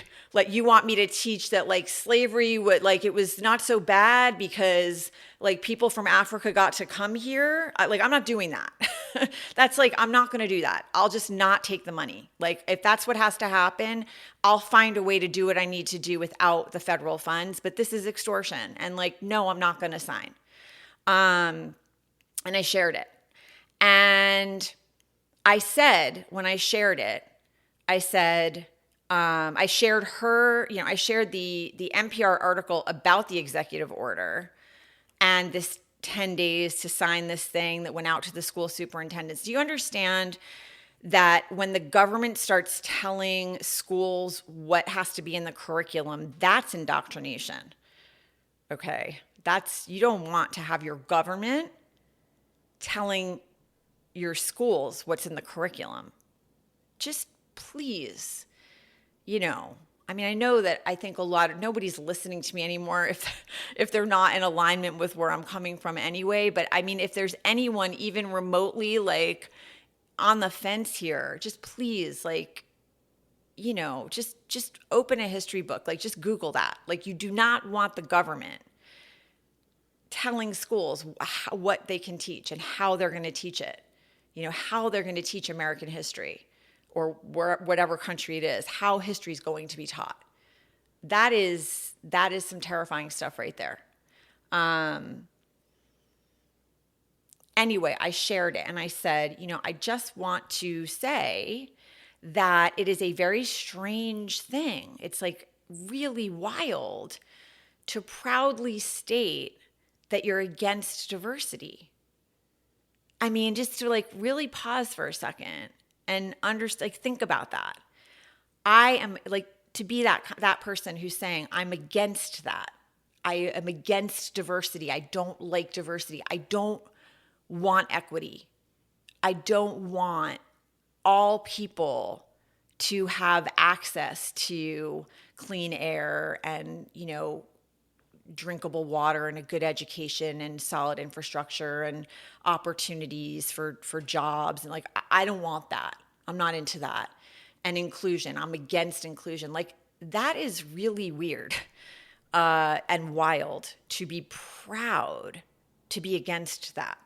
you want me to teach that slavery would it was not so bad because people from Africa got to come here. I'm not doing that. That's I'm not going to do that. I'll just not take the money. If that's what has to happen, I'll find a way to do what I need to do without the federal funds, but this is extortion. And no, I'm not going to sign. And I shared it. And I said, when I shared it, I said, I shared I shared the NPR article about the executive order and this 10 days to sign this thing that went out to the school superintendents. Do you understand that when the government starts telling schools what has to be in the curriculum, that's indoctrination? Okay. You don't want to have your government telling your schools what's in the curriculum. Just please, I know that I think nobody's listening to me anymore if they're not in alignment with where I'm coming from anyway. But if there's anyone even remotely on the fence here, just please, just open a history book, just Google that. You do not want the government telling schools what they can teach and how they're going to teach it, how they're going to teach American history or whatever country it is, how history is going to be taught. That is some terrifying stuff right there. Anyway, I shared it and I said, I just want to say that it is a very strange thing. It's really wild to proudly state that you're against diversity. Just to really pause for a second and think about that. I am to be that person who's saying I'm against that. I am against diversity. I don't like diversity. I don't want equity. I don't want all people to have access to clean air and, drinkable water and a good education and solid infrastructure and opportunities for jobs. And I don't want that. I'm not into that. And inclusion, I'm against inclusion. That is really weird and wild to be proud to be against that.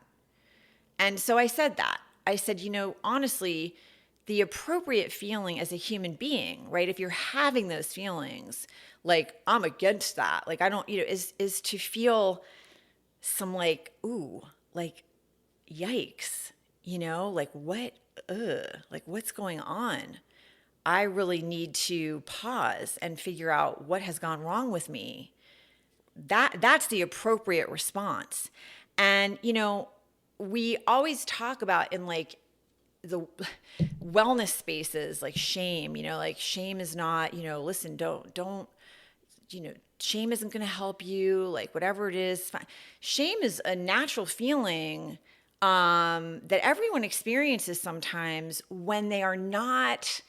And so I said that. I said, honestly, the appropriate feeling as a human being, right? If you're having those feelings, I'm against that. I don't, is to feel some ooh, yikes, what, what's going on? I really need to pause and figure out what has gone wrong with me. That's the appropriate response. And, we always talk about in like the wellness spaces, like shame, like shame is not, listen, don't, shame isn't going to help you, like whatever it is. Fine. Shame is a natural feeling that everyone experiences sometimes when they are not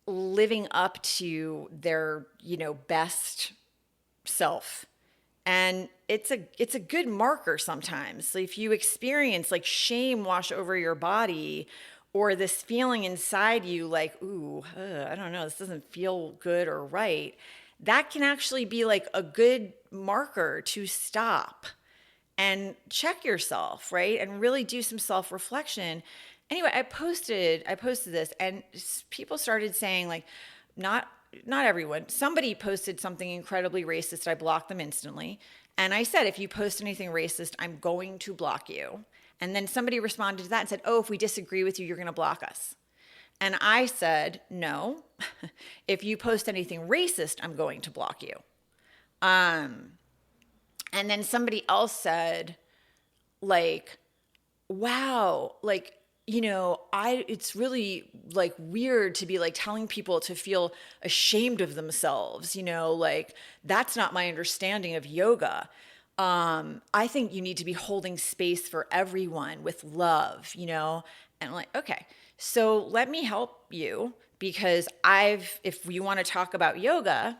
living up to their, best self. And it's a good marker sometimes. So if you experience like shame wash over your body, or this feeling inside you like, ooh, I don't know, this doesn't feel good or right, that can actually be like a good marker to stop and check yourself, right? And really do some self-reflection. Anyway, I posted this, and people started saying like, not everyone. Somebody posted something incredibly racist. I blocked them instantly. And I said, if you post anything racist, I'm going to block you. And then somebody responded to that and said, oh, if we disagree with you, you're going to block us. And I said, no, if you post anything racist, I'm going to block you. And then somebody else said, like, wow, like, it's really like weird to be like telling people to feel ashamed of themselves, like that's not my understanding of yoga. I think you need to be holding space for everyone with love, and I'm like, okay, so let me help you, because if you want to talk about yoga,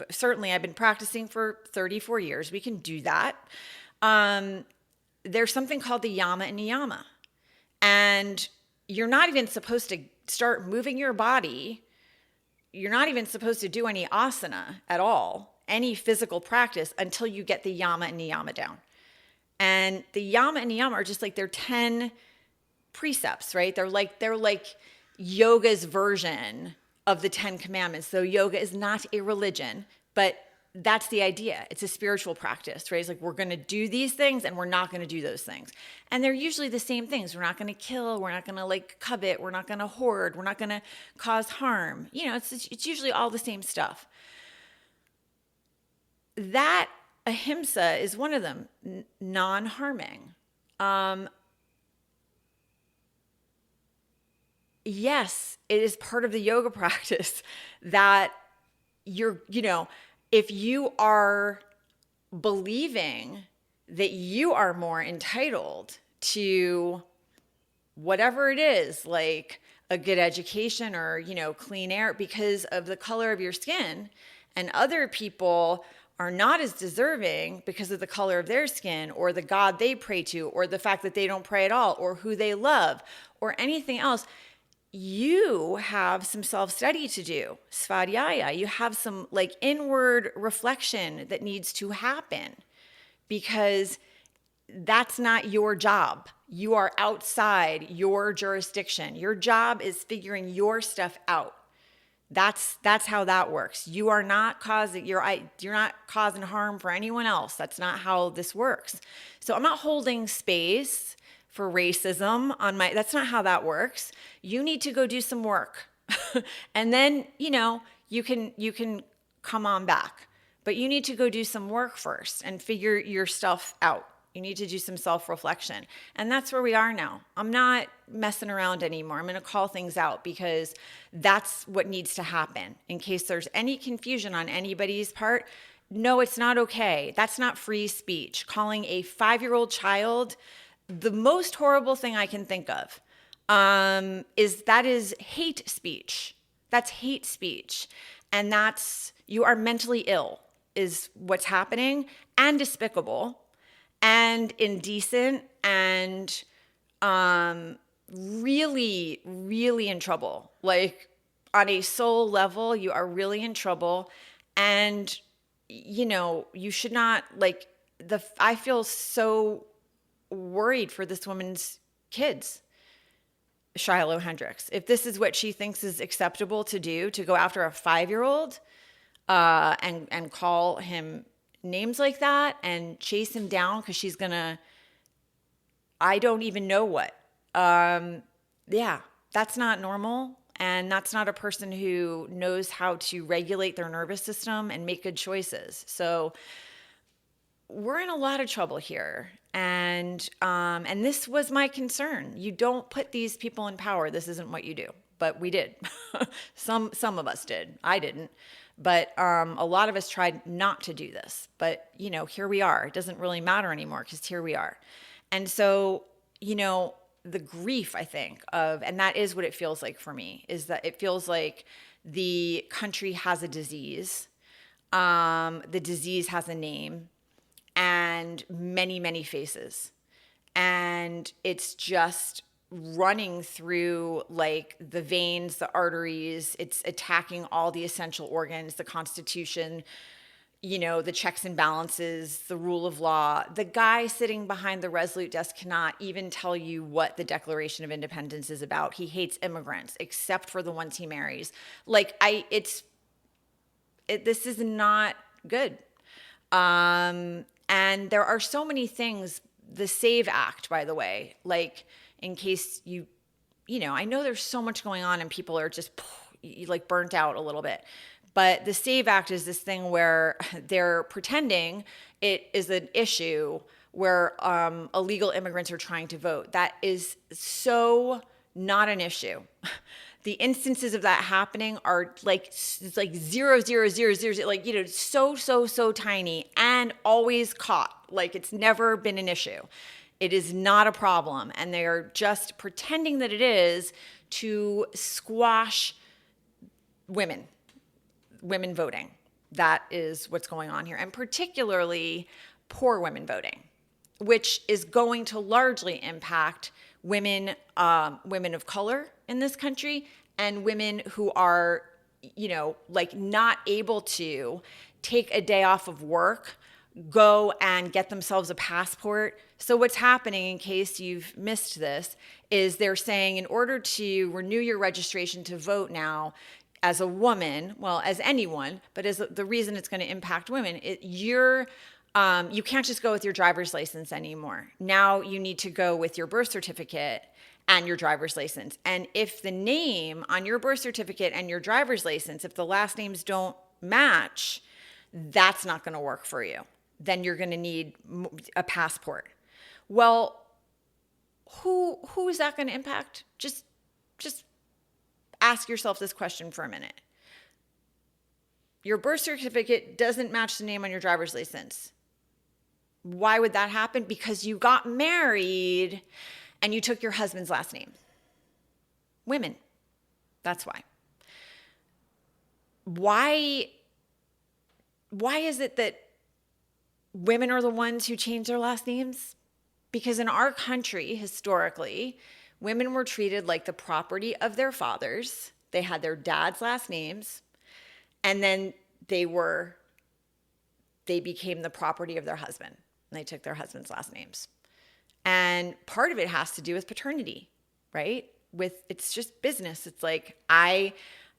certainly I've been practicing for 34 years. We can do that. There's something called the yama and niyama. And you're not even supposed to start moving your body. You're not even supposed to do any asana at all, any physical practice, until you get the yama and niyama down. And the yama and niyama are just like, they're 10 precepts, right? They're like yoga's version of the 10 commandments. So yoga is not a religion, but that's the idea. It's a spiritual practice, right? It's like, we're going to do these things and we're not going to do those things. And they're usually the same things. We're not going to kill. We're not going to like covet. We're not going to hoard. We're not going to cause harm. It's usually all the same stuff. That ahimsa is one of them, non-harming. Yes, it is part of the yoga practice that if you are believing that you are more entitled to whatever it is, like a good education or, clean air because of the color of your skin, and other people are not as deserving because of the color of their skin or the God they pray to or the fact that they don't pray at all or who they love or anything else, you have some self-study to do, svadhyaya. You have some like inward reflection that needs to happen, because that's not your job. You are outside your jurisdiction. Your job is figuring your stuff out. That's how that works. You're not causing harm for anyone else. That's not how this works. So I'm not holding space for racism that's not how that works. You need to go do some work. And then, you can come on back, but you need to go do some work first and figure your stuff out. You need to do some self-reflection. And that's where we are now. I'm not messing around anymore. I'm going to call things out, because that's what needs to happen. In case there's any confusion on anybody's part, no, it's not okay. That's not free speech. Calling a 5-year-old child the most horrible thing I can think of is hate speech. That's hate speech. And you are mentally ill is what's happening, and despicable and indecent and really, really in trouble. Like on a soul level, you are really in trouble. And, you should not I feel so worried for this woman's kids, Shiloh Hendricks. If this is what she thinks is acceptable to do, to go after a 5-year-old and call him names like that and chase him down because she's gonna, I don't even know what. Yeah, that's not normal. And that's not a person who knows how to regulate their nervous system and make good choices. So we're in a lot of trouble here. And this was my concern. You don't put these people in power. This isn't what you do. But we did. Some of us did. I didn't. But a lot of us tried not to do this. But, here we are. It doesn't really matter anymore because here we are. And so, the grief, I think, and that is what it feels like for me, is that it feels like the country has a disease. The disease has a name and many, many faces. And it's just running through like the veins, the arteries. It's attacking all the essential organs, the Constitution, the checks and balances, the rule of law. The guy sitting behind the Resolute desk cannot even tell you what the Declaration of Independence is about. He hates immigrants, except for the ones he marries. This is not good. And there are so many things. The SAVE Act, by the way, like in case I know there's so much going on and people are just like burnt out a little bit. But the SAVE Act is this thing where they're pretending it is an issue where illegal immigrants are trying to vote. That is so not an issue. The instances of that happening are it's like 0.000, like, so tiny and always caught. Like it's never been an issue. It is not a problem. And they are just pretending that it is to squash women voting. That is what's going on here. And particularly poor women voting, which is going to largely impact women of color in this country and women who are, not able to take a day off of work, go and get themselves a passport. So what's happening, in case you've missed this, is they're saying in order to renew your registration to vote now, as a woman, well, as anyone, but as the reason it's going to impact women, you can't just go with your driver's license anymore. Now you need to go with your birth certificate and your driver's license. And if the name on your birth certificate and your driver's license, if the last names don't match, that's not going to work for you. Then you're going to need a passport. Well, who is that going to impact? Just ask yourself this question for a minute. Your birth certificate doesn't match the name on your driver's license. Why would that happen? Because you got married and you took your husband's last name. Women. That's why. Why is it that women are the ones who change their last names? Because in our country, historically, women were treated like the property of their fathers. They had their dad's last names, and then they became the property of their husband. And they took their husband's last names. And part of it has to do with paternity, right? It's just business. It's like, I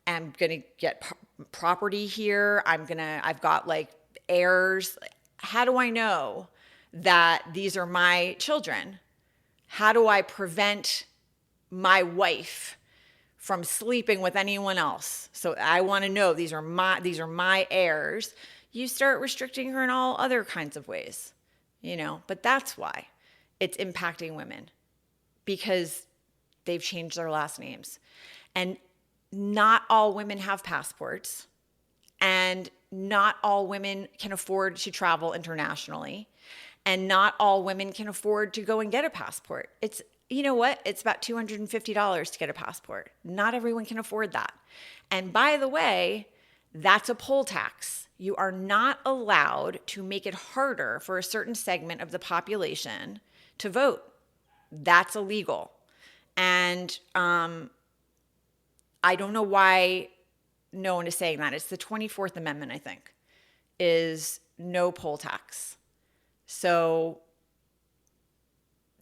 am going to get property here. I've got like heirs. How do I know that these are my children? How do I prevent my wife from sleeping with anyone else? So I want to know these are my heirs. You start restricting her in all other kinds of ways, but that's why it's impacting women, because they've changed their last names. And not all women have passports, and not all women can afford to travel internationally, and not all women can afford to go and get a passport. It's about $250 to get a passport. Not everyone can afford that. And by the way, that's a poll tax. You are not allowed to make it harder for a certain segment of the population to vote. That's illegal. And I don't know why no one is saying that. It's the 24th Amendment, I think, is no poll tax. So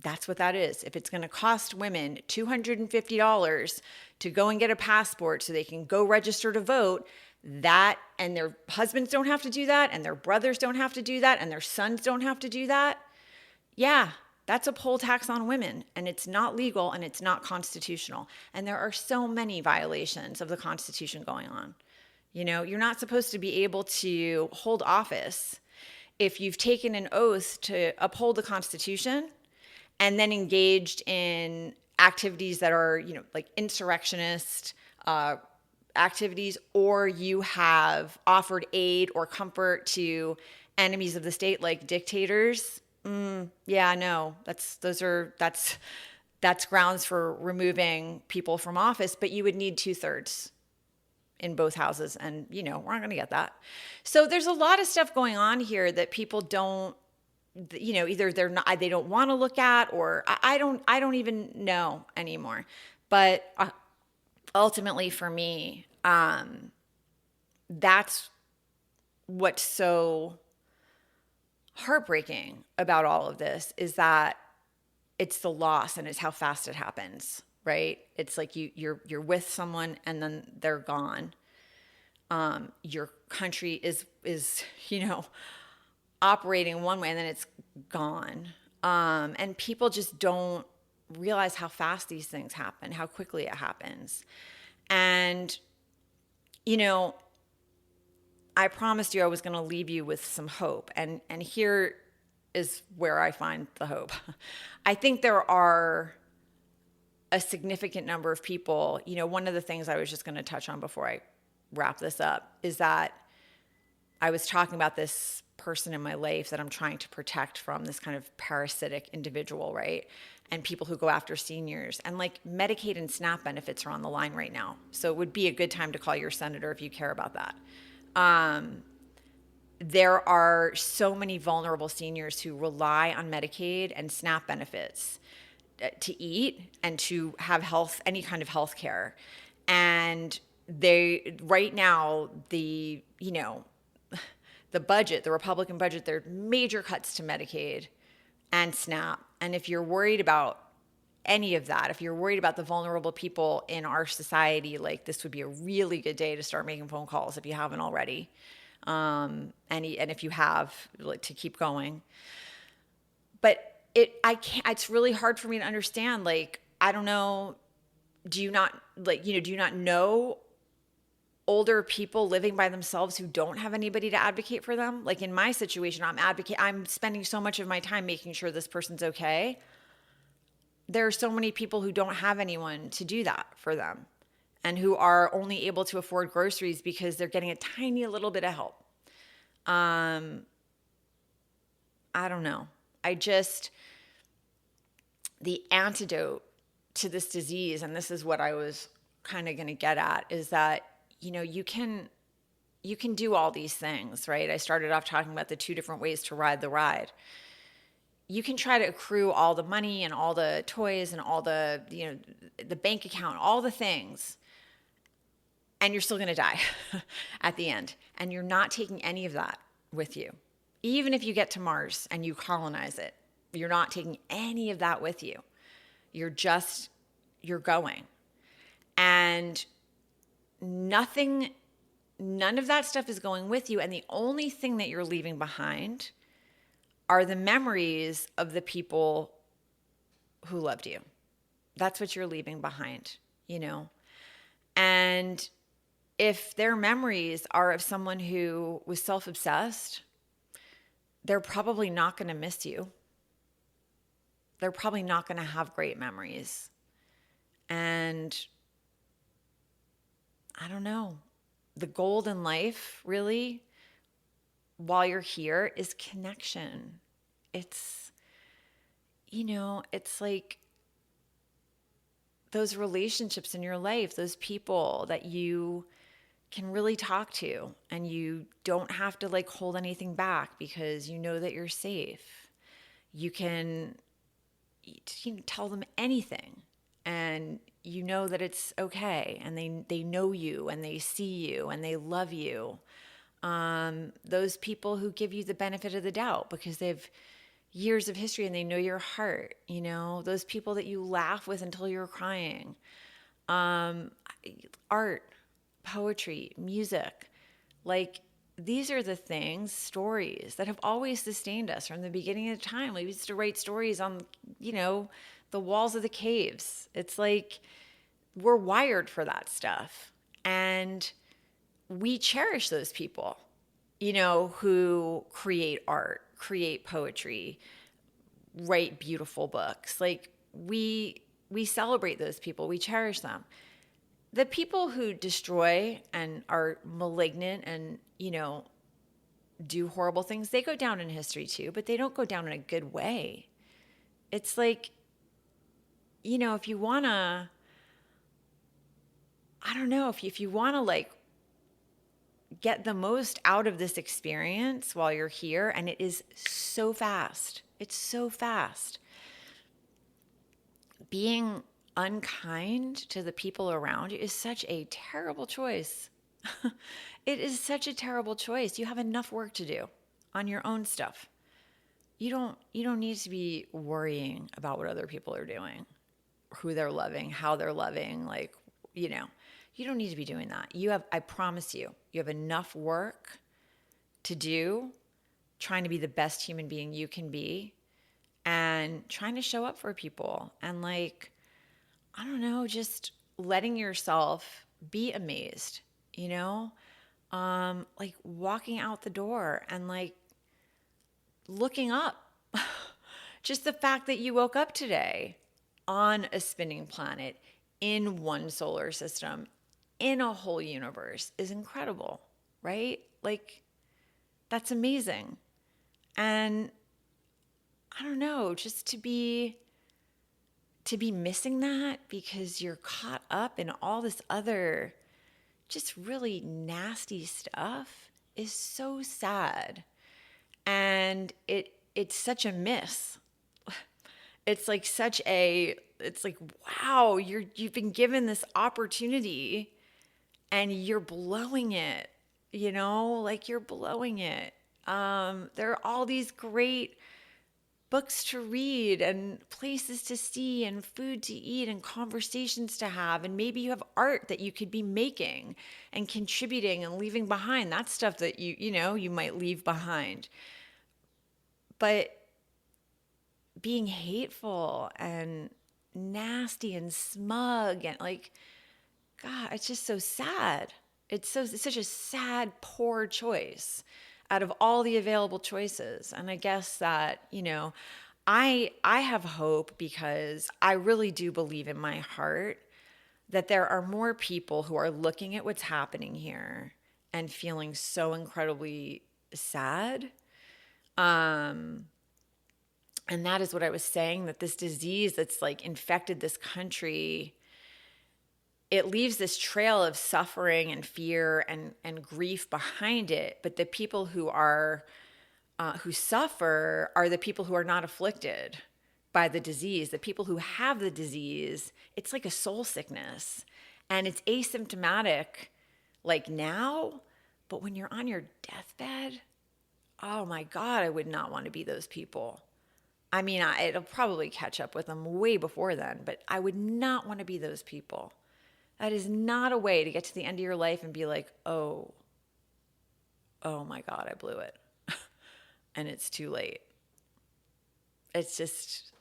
that's what that is. If it's going to cost women $250 to go and get a passport so they can go register to vote, that, and their husbands don't have to do that, and their brothers don't have to do that, and their sons don't have to do that, yeah, that's a poll tax on women, and it's not legal and it's not constitutional. And there are so many violations of the Constitution going on. You're not supposed to be able to hold office if you've taken an oath to uphold the Constitution and then engaged in activities that are, like insurrectionist activities, or you have offered aid or comfort to enemies of the state like dictators, yeah, no, that's grounds for removing people from office, but you would need 2/3 in both houses, and we're not going to get that. So there's a lot of stuff going on here that people don't, either they don't want to look at, or I don't even know anymore. But ultimately for me, that's what's so heartbreaking about all of this, is that it's the loss and it's how fast it happens, right? It's like you're with someone and then they're gone. Your country is operating one way and then it's gone. And people just don't realize how fast these things happen, how quickly it happens. And I promised you I was going to leave you with some hope, and here is where I find the hope. I think there are a significant number of people. One of the things I was just going to touch on before I wrap this up is that I was talking about this person in my life that I'm trying to protect from this kind of parasitic individual, right? And people who go after seniors, and like Medicaid and SNAP benefits are on the line right now. So it would be a good time to call your senator if you care about that. There are so many vulnerable seniors who rely on Medicaid and SNAP benefits to eat and to have any kind of health care. And right now, the budget, the Republican budget, there are major cuts to Medicaid and SNAP. And if you're worried about any of that, if you're worried about the vulnerable people in our society, like, this would be a really good day to start making phone calls if you haven't already. And if you have, like, to keep going. But it's really hard for me to understand. Like, I don't know. Do you not know older people living by themselves who don't have anybody to advocate for them? Like, in my situation, I'm spending so much of my time making sure this person's okay. There are so many people who don't have anyone to do that for them, and who are only able to afford groceries because they're getting a tiny little bit of help. I don't know. The antidote to this disease, and this is what I was kind of going to get at, is that, you can do all these things, right? I started off talking about the 2 different ways to ride the ride. You can try to accrue all the money and all the toys and all the, the bank account, all the things, and you're still going to die at the end. And you're not taking any of that with you. Even if you get to Mars and you colonize it, you're not taking any of that with you. You're going. And none of that stuff is going with you. And the only thing that you're leaving behind are the memories of the people who loved you. That's what you're leaving behind, And if their memories are of someone who was self-obsessed, they're probably not going to miss you. They're probably not going to have great memories. And I don't know. The gold in life, really, while you're here, is connection. It's, it's like those relationships in your life, those people that you can really talk to, and you don't have to like hold anything back because you know that you're safe. You can tell them anything, and you know that it's okay, and they know you, and they see you, and they love you. Those people who give you the benefit of the doubt because they've years of history and they know your heart, those people that you laugh with until you're crying. Art, poetry, music, like, these are the things, stories that have always sustained us from the beginning of time. We used to write stories on, the walls of the caves. It's like we're wired for that stuff. And we cherish those people. who create art, create poetry, write beautiful books. Like we celebrate those people, we cherish them. The people who destroy and are malignant and, do horrible things, they go down in history too, but they don't go down in a good way. It's like, if you want to, I don't know, if you want to like get the most out of this experience while you're here, and it is so fast. It's so fast. Being unkind to the people around you is such a terrible choice. It is such a terrible choice. You have enough work to do on your own stuff. You don't need to be worrying about what other people are doing, who they're loving, how they're loving, like, you don't need to be doing that. I promise you have enough work to do trying to be the best human being you can be and trying to show up for people and, like, I don't know, just letting yourself be amazed, like walking out the door and like looking up. Just the fact that you woke up today on a spinning planet in one solar system in a whole universe is incredible, right? Like, that's amazing. And I don't know, just to be missing that because you're caught up in all this other just really nasty stuff is so sad. And it's such a miss. It's like it's like, wow, you've been given this opportunity and you're blowing it, like you're blowing it. There are all these great books to read and places to see and food to eat and conversations to have. And maybe you have art that you could be making and contributing and leaving behind. That's stuff that you might leave behind. But being hateful and nasty and smug and like, God, it's just so sad. It's such a sad, poor choice out of all the available choices. And I guess that, I have hope because I really do believe in my heart that there are more people who are looking at what's happening here and feeling so incredibly sad. And that is what I was saying, that this disease that's like infected this country, it leaves this trail of suffering and fear and grief behind it. But the people who suffer are the people who are not afflicted by the disease. The people who have the disease, it's like a soul sickness and it's asymptomatic like now, but when you're on your deathbed, oh my God, I would not want to be those people. I mean, it'll probably catch up with them way before then, but I would not want to be those people. That is not a way to get to the end of your life and be like, oh my God, I blew it. And it's too late. It's just,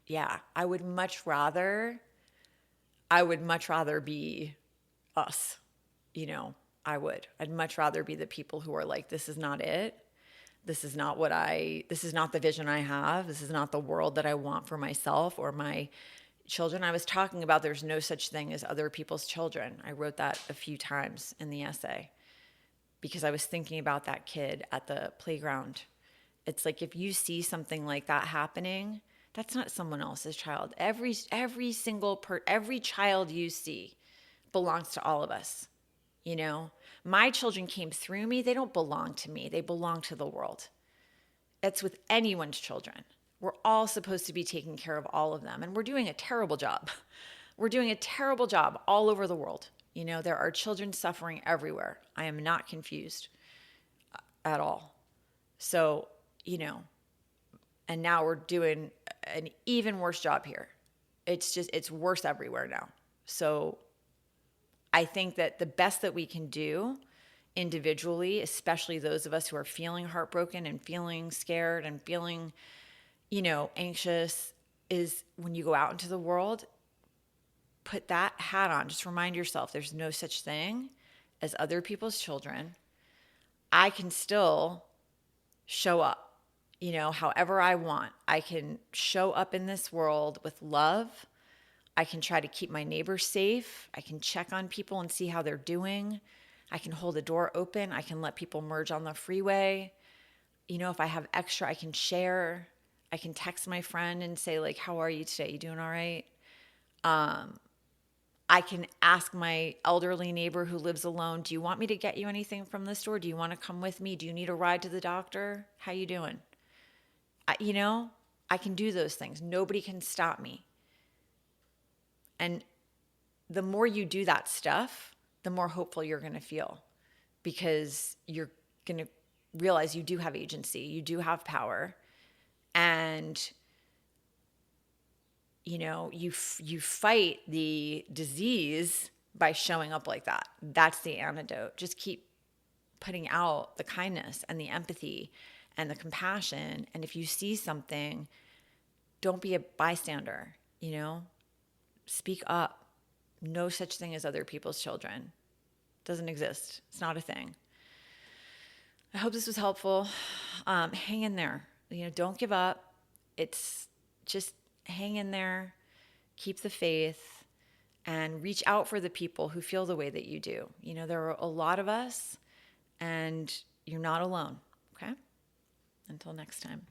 yeah, I would much rather be us, I'd much rather be the people who are like, this is not it. This is not the vision I have. This is not the world that I want for myself or my children. I was talking about there's no such thing as other people's children. I wrote that a few times in the essay because I was thinking about that kid at the playground. It's like, if you see something like that happening, that's not someone else's child. Every child you see belongs to all of us. My children came through me. They don't belong to me. They belong to the world. It's with anyone's children. We're all supposed to be taking care of all of them. And we're doing a terrible job. We're doing a terrible job all over the world. There are children suffering everywhere. I am not confused at all. So, and now we're doing an even worse job here. It's worse everywhere now. So I think that the best that we can do individually, especially those of us who are feeling heartbroken and feeling scared and feeling, anxious, is when you go out into the world, put that hat on. Just remind yourself there's no such thing as other people's children. I can still show up, however I want. I can show up in this world with love. I can try to keep my neighbors safe. I can check on people and see how they're doing. I can hold a door open. I can let people merge on the freeway. If I have extra, I can share. I can text my friend and say, like, how are you today? You doing all right? I can ask my elderly neighbor who lives alone, do you want me to get you anything from the store? Do you want to come with me? Do you need a ride to the doctor? How you doing? I can do those things. Nobody can stop me. And the more you do that stuff, the more hopeful you're going to feel, because you're going to realize you do have agency, you do have power, and you fight the disease by showing up like that. That's the antidote. Just keep putting out the kindness and the empathy and the compassion. And if you see something, don't be a bystander, speak up. No such thing as other people's children. Doesn't exist. It's not a thing. I hope this was helpful. Hang in there. Don't give up. It's just hang in there, keep the faith, and reach out for the people who feel the way that you do. There are a lot of us, and you're not alone. Okay? Until next time.